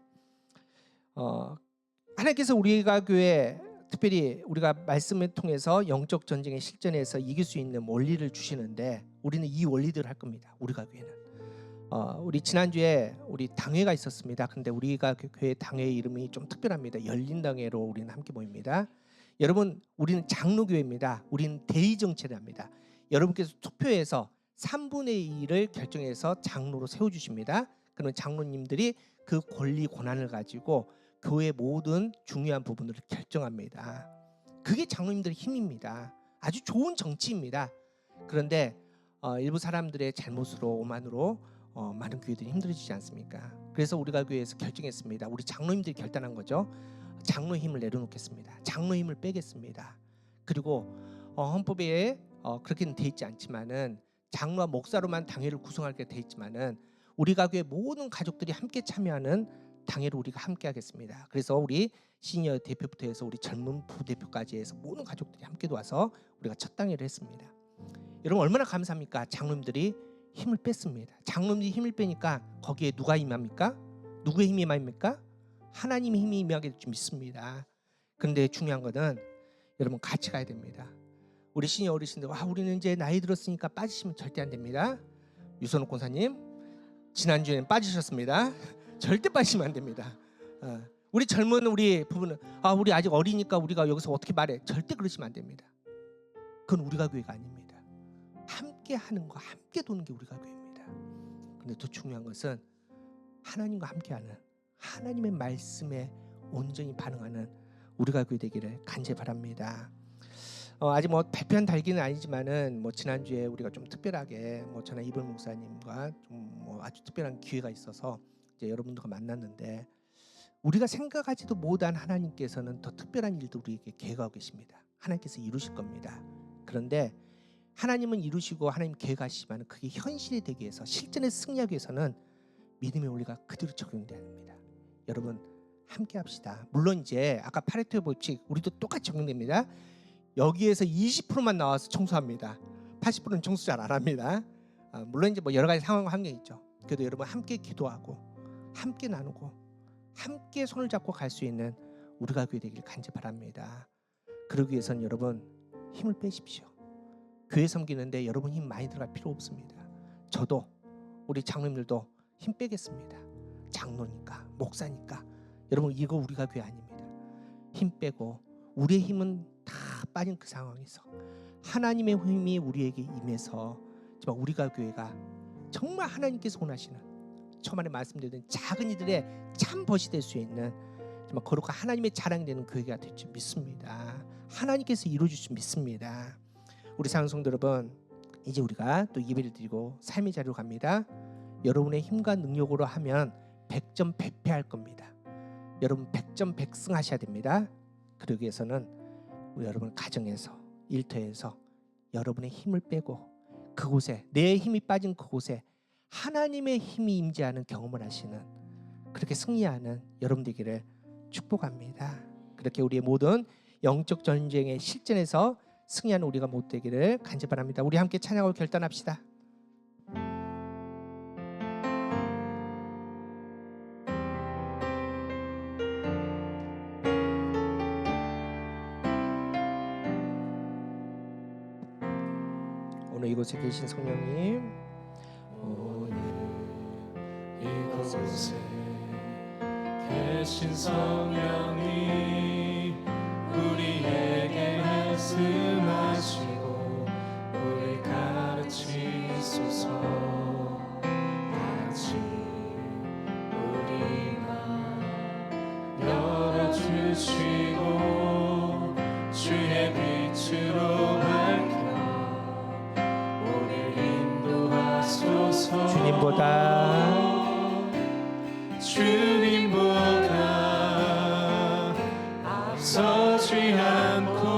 하나님께서 우리가 교회, 특별히 우리가 말씀을 통해서 영적 전쟁의 실전에서 이길 수 있는 원리를 주시는데, 우리는 이 원리들을 할 겁니다. 우리가 교회는 우리 지난주에 우리 당회가 있었습니다. 근데 우리가 교회 당회 이름이 좀 특별합니다. 열린 당회로 우리는 함께 모입니다. 여러분, 우리는 장로교회입니다. 우리는 대의정체를 합니다. 여러분께서 투표해서 3분의 2를 결정해서 장로로 세워주십니다. 그러면 장로님들이 그 권리 권한을 가지고 교회 모든 중요한 부분을 결정합니다. 그게 장로님들의 힘입니다. 아주 좋은 정치입니다. 그런데 일부 사람들의 잘못으로, 오만으로 많은 교회들이 힘들어지지 않습니까? 그래서 우리가 교회에서 결정했습니다. 우리 장로님들이 결단한 거죠. 장로 힘을 내려놓겠습니다. 장로 힘을 빼겠습니다. 그리고 헌법에 그렇게는 돼 있지 않지만은 장로와 목사로만 당회를 구성하게 돼 있지만은 우리가 교회 모든 가족들이 함께 참여하는 당회를 우리가 함께 하겠습니다. 그래서 우리 시니어 대표부터 해서 우리 젊은 부대표까지 해서 모든 가족들이 함께 도와서 우리가 첫 당회를 했습니다. 여러분, 얼마나 감사합니까? 장로님들이 힘을 뺐습니다. 장로님들이 힘을 빼니까 거기에 누가 임합니까? 누구의 힘이 임합니까? 하나님의 힘이 임하게 될 줄 믿습니다. 그런데 중요한 것은 여러분, 같이 가야 됩니다. 우리 시니어 어르신들, 우리는 이제 나이 들었으니까 빠지시면 절대 안 됩니다. 유선옥 권사님, 지난주에는 빠지셨습니다. 절대 빠지시면 안 됩니다. 우리 젊은 우리 부부는 우리 아직 어리니까 우리가 여기서 어떻게 말해, 절대 그러시면 안 됩니다. 그건 우리가 교회가 아닙니다. 함께 하는 거, 함께 도는 게 우리가 교회입니다. 그런데 더 중요한 것은 하나님과 함께하는, 하나님의 말씀에 온전히 반응하는 우리가 교회 되기를 간절히 바랍니다. 아직 발표한 달기는 아니지만은 지난주에 우리가 좀 특별하게 저나 이번 목사님과 좀 아주 특별한 기회가 있어서 이제 여러분들과 만났는데, 우리가 생각하지도 못한 하나님께서는 더 특별한 일도 우리에게 계획하고 계십니다. 하나님께서 이루실 겁니다. 그런데 하나님은 이루시고 하나님 계획하시지만 그게 현실이 되기 위해서, 실전에 승리하기 위해서는 믿음의 원리가 그대로 적용돼야 합니다. 여러분, 함께 합시다. 물론 이제 아까 파레토의 법칙 우리도 똑같이 적용됩니다. 여기에서 20%만 나와서 청소합니다. 80%는 청소 잘 안 합니다. 물론 이제 여러 가지 상황과 환경이 있죠. 그래도 여러분, 함께 기도하고 함께 나누고 함께 손을 잡고 갈 수 있는 우리가 교회 되길 간절히 바랍니다. 그러기 위해서는 여러분, 힘을 빼십시오. 교회 섬기는데 여러분 힘 많이 들어갈 필요 없습니다. 저도, 우리 장로님들도 힘 빼겠습니다. 장로니까, 목사니까. 여러분, 이거 우리가 교회 아닙니다. 힘 빼고, 우리의 힘은 다 빠진 그 상황에서 하나님의 힘이 우리에게 임해서 정말 우리가 교회가 정말 하나님께서 원하시는, 초반에 말씀드린 작은 이들의 참 벗이 될 수 있는 정말 거룩한 하나님의 자랑이 되는 교회가 될 줄 믿습니다. 하나님께서 이루어줄 줄 믿습니다. 우리 사랑하는 성도 여러분, 이제 우리가 또 예배를 드리고 삶의 자리로 갑니다. 여러분의 힘과 능력으로 하면 100점 100패할 겁니다. 여러분 100점 100승 하셔야 됩니다. 그러기 위해서는 우리 여러분 가정에서, 일터에서 여러분의 힘을 빼고 그곳에, 내 힘이 빠진 그곳에 하나님의 힘이 임재하는 경험을 하시는, 그렇게 승리하는 여러분 되기를 축복합니다. 그렇게 우리의 모든 영적 전쟁의 실전에서 승리하는 우리가 못 되기를 간절히 바랍니다. 우리 함께 찬양하고 결단합시다. 오늘 이곳에 계신 성령님, 오늘 이곳에 계신 성령이 우리에게 말씀하시고 우리 가르치소서. 같이 우리 맘 열어주시고 주의 빛으로 밝혀 우리 인도하소서. 주님보다 앞서지 않고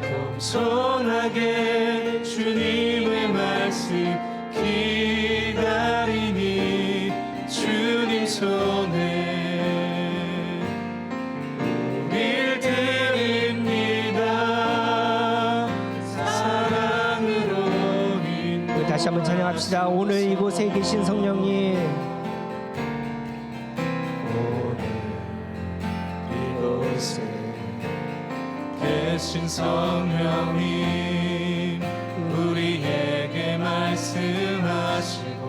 겸손하게 주님의 말씀 기다리니 주님 손에 우릴 드립니다. 다시 한번 찬양합시다. 오늘 이곳에 계신 성령님, 오늘 이곳에 계신 성령님, 우리에게 말씀하시고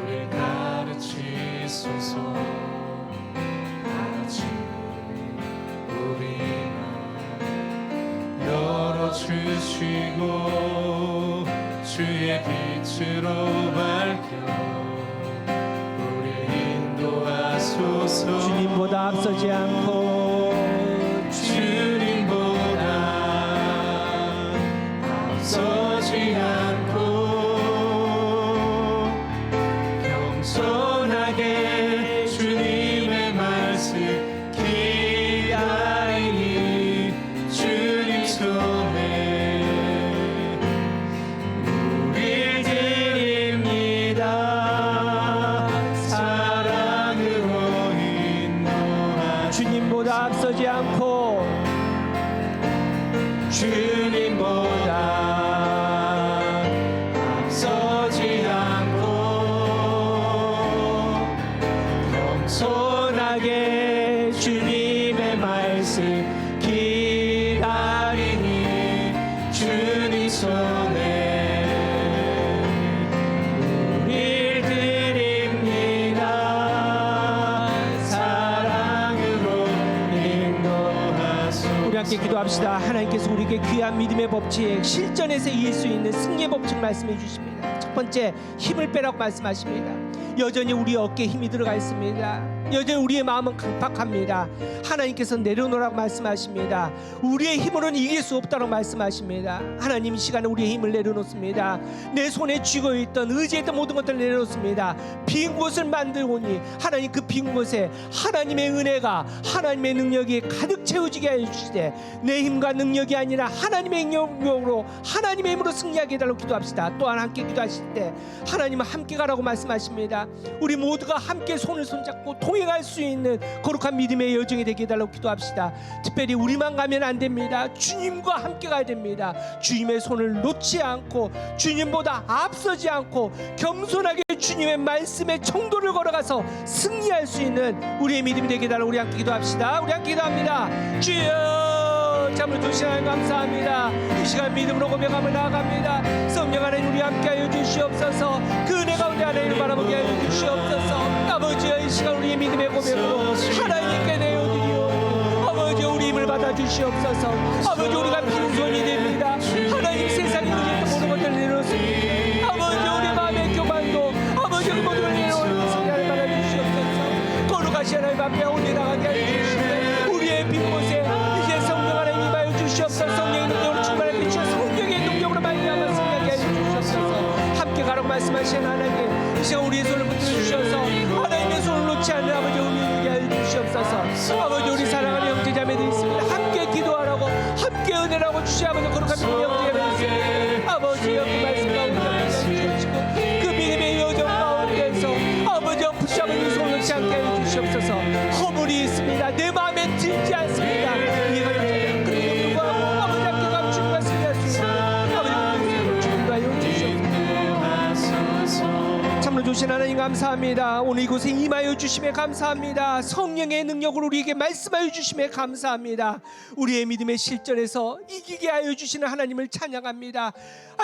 우리 가르치소서. 같이 우리 마음 열어주시고 주의 빛으로 밝혀 우리 인도하소서. 주님보다 앞서지 않고 주님보다 앞서지 않고 겸손하게 주님의 말씀 기다리니 주님 손에 우릴 드립니다. 사랑으로 인도하시고 주님보다 앞서지 않고 주님보다 앞서지 않고 겸손하게 주님의 말씀 기다리니 주님 손에 우릴 드립니다. 사랑으로 인도하소서. 우리 함께 기도합시다. 하나님께서 우리에게 귀한 믿음의 법칙, 실전에서 이길 수 있는 승리의 법칙 말씀해 주십니다. 첫 번째, 힘을 빼라고 말씀하십니다. 여전히 우리 어깨에 힘이 들어가 있습니다. 여전히 우리의 마음은 강팍합니다. 하나님께서 내려놓으라고 말씀하십니다. 우리의 힘으로는 이길 수 없다고 말씀하십니다. 하나님, 이 시간에 우리의 힘을 내려놓습니다. 내 손에 쥐고 있던 의지했던 모든 것들을 내려놓습니다. 빈 곳을 만들오니 하나님, 그 빈 곳에 하나님의 은혜가, 하나님의 능력이 가득 채워지게 해주시되 내 힘과 능력이 아니라 하나님의 능력으로, 하나님의 힘으로 승리하게 해달라고 기도합시다. 또한 함께 기도하실 때 하나님은 함께 가라고 말씀하십니다. 우리 모두가 함께 손을 손잡고 동행할 수 있는 거룩한 믿음의 여정이 되게 해달라고 기도합시다. 특별히 우리만 가면 안 됩니다. 주님과 함께 가야 됩니다. 주님의 손을 놓지 않고, 주님보다 앞서지 않고 겸손하게 주님의 말씀의 정도를 걸어가서 승리할 수 있는 우리의 믿음이 되게 해달라고 우리 함께 기도합시다. 우리 함께 기도합니다. 주여, 잠을 주시나요? 감사합니다. 이 시간 믿음으로 고백하며 나아갑니다. 성령 하나님, 우리 함께하여 주시옵소서. 그 은혜 가운데 하나님을 바라보게 하여 주시옵소서. 아버지여, 이 시간 우리의 믿음의 고백으로 하나님께 내어드리오. 아버지, 우리 힘을 받아주시옵소서. 아버지, 우리가 빈손이 됩니다. 하나님, 세상에 의지했던 모든 것들을 내려놓습니다. 아버지, 우리 마음의 교만도, 아버지, 그 모든 걸 내려놓는 성령을 받아주시옵소서. 거룩하신 하나님 앞에 온전히 나가게 하여 주시옵소서. 우리의 빈 곳에 이제 성령 하나님 임하여 주시옵소서. 성령의 능력으로 충만하게 주시옵소서. 성령의 능력으로 말미암아 승리하게 하여 주시옵소서. 함께 가라고 말씀하신 하나님, 이 시간 우리의 손을 붙들어 주셔서 하나님의 손을 놓지 않는 아버지 은혜를 하여 주시옵소서. 아버지, 우리 사랑하는 형제자매들 있습니다. 함께 기도하라고, 함께 은혜라고 주시 아버지 거룩한 믿음의 형제자매들 있습니다. 아버지, 여기 말씀 가운데 주시고 그 믿음의 여정 가운데서 아버지 붙잡은 손을 놓지 않게 하여 주시옵소서. 허물이 있습니다. 내 마음에 들지 않습니다. 이해가 되지 그럼에도 불구하고 아버지 함께 가면 주님과 승리할 수 있습니다. 아버지, 주님과 하여 주시옵소서. 참으로 주신 하나님 감사합니다. 오늘 이곳에 임하여 주심에 감사합니다. 성령의 능력으로 우리에게 말씀하여 주심에 감사합니다. 우리의 믿음의 실전에서 이기게 하여 주시는 하나님을 찬양합니다.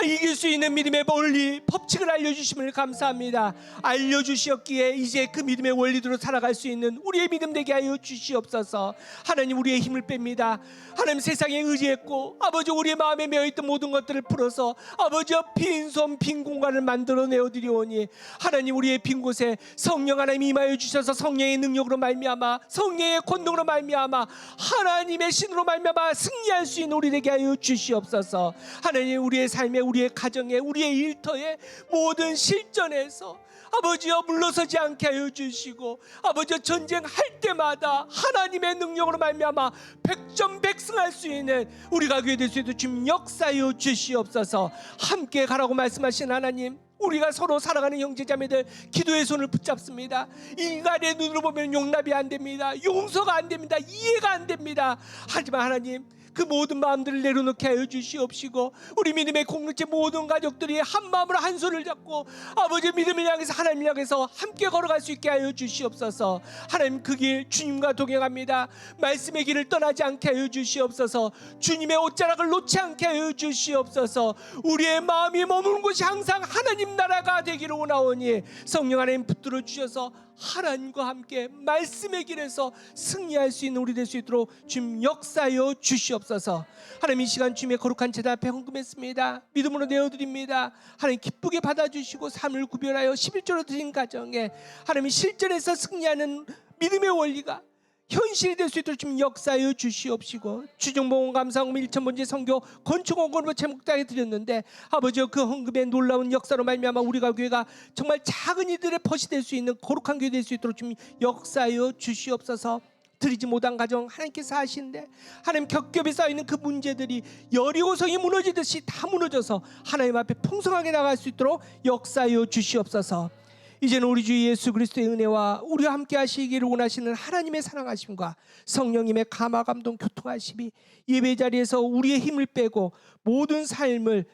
이길 수 있는 믿음의 원리, 법칙을 알려주심을 감사합니다. 알려주시었기에 이제 그 믿음의 원리대로 살아갈 수 있는 우리의 믿음 되게 하여 주시옵소서. 하나님, 우리의 힘을 뺍니다. 하나님, 세상에 의지했고 아버지 우리의 마음에 메어있던 모든 것들을 풀어서 아버지 빈손 빈 공간을 만들어내어 드리오니 하나님, 우리의 빈 곳에 성령 하나님 임하여 주셔서 성령의 능력으로 말미암아, 성령의 권능으로 말미암아, 하나님의 신으로 말미암아 승리할 수 있는 우리 되게 하여 주시옵소서. 하나님, 우리의 삶에, 우리의 가정에, 우리의 일터에 모든 실전에서 아버지여 물러서지 않게 하여 주시고 아버지여 전쟁할 때마다 하나님의 능력으로 말미암아 백전백승할 수 있는 우리가 그에 될 수 있도록 주님 역사하여 주시옵소서. 함께 가라고 말씀하신 하나님, 우리가 서로 살아가는 형제자매들 기도의 손을 붙잡습니다. 인간의 눈으로 보면 용납이 안 됩니다. 용서가 안 됩니다. 이해가 안 됩니다. 하지만 하나님, 그 모든 마음들을 내려놓게 하여 주시옵시고 우리 믿음의 공동체 모든 가족들이 한 마음으로 한 손을 잡고 아버지 믿음을 향해서 하나님을 향해서 함께 걸어갈 수 있게 하여 주시옵소서. 하나님 그 길 주님과 동행합니다. 말씀의 길을 떠나지 않게 하여 주시옵소서. 주님의 옷자락을 놓지 않게 하여 주시옵소서. 우리의 마음이 머무는 곳이 항상 하나님 나라가 되기를 원하오니 성령 하나님 붙들어 주셔서 하나님과 함께 말씀의 길에서 승리할 수 있는 우리 될 수 있도록 주님 역사하여 주시옵소서. 하나님 이 시간 주님의 거룩한 제단 앞에 헌금했습니다. 믿음으로 내어드립니다. 하나님 기쁘게 받아주시고 삶을 구별하여 11조로 드린 가정에 하나님 실전에서 승리하는 믿음의 원리가 현실이 될 수 있도록 좀 역사하여 주시옵시고 주정봉헌 감사헌금 1,000번째 선교 건축헌금으로 제목당에 드렸는데 아버지 그 헌금의 놀라운 역사로 말미암아 우리가 교회가 정말 작은 이들의 벗이 될 수 있는 거룩한 교회 될 수 있도록 좀 역사하여 주시옵소서. 드리지 못한 가정 하나님께서 하시는데 하나님 겹겹이 쌓여있는 그 문제들이 여리고성이 무너지듯이 다 무너져서 하나님 앞에 풍성하게 나갈 수 있도록 역사하여 주시옵소서. 이제는 우리 주 예수 그리스도의 은혜와 우리와 함께 하시기를 원하시는 하나님의 사랑하심과 성령님의 감화 감동 교통하심이 예배 자리에서 우리의 힘을 빼고 모든 삶을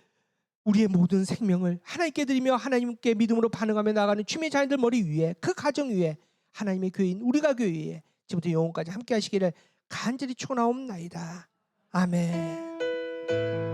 우리의 모든 생명을 하나님께 드리며 하나님께 믿음으로 반응하며 나가는 주님의 자녀들 머리 위에 그 가정 위에 하나님의 교회인 우리가 교회에 지금부터 영원까지 함께 하시기를 간절히 축원하옵나이다. 아멘.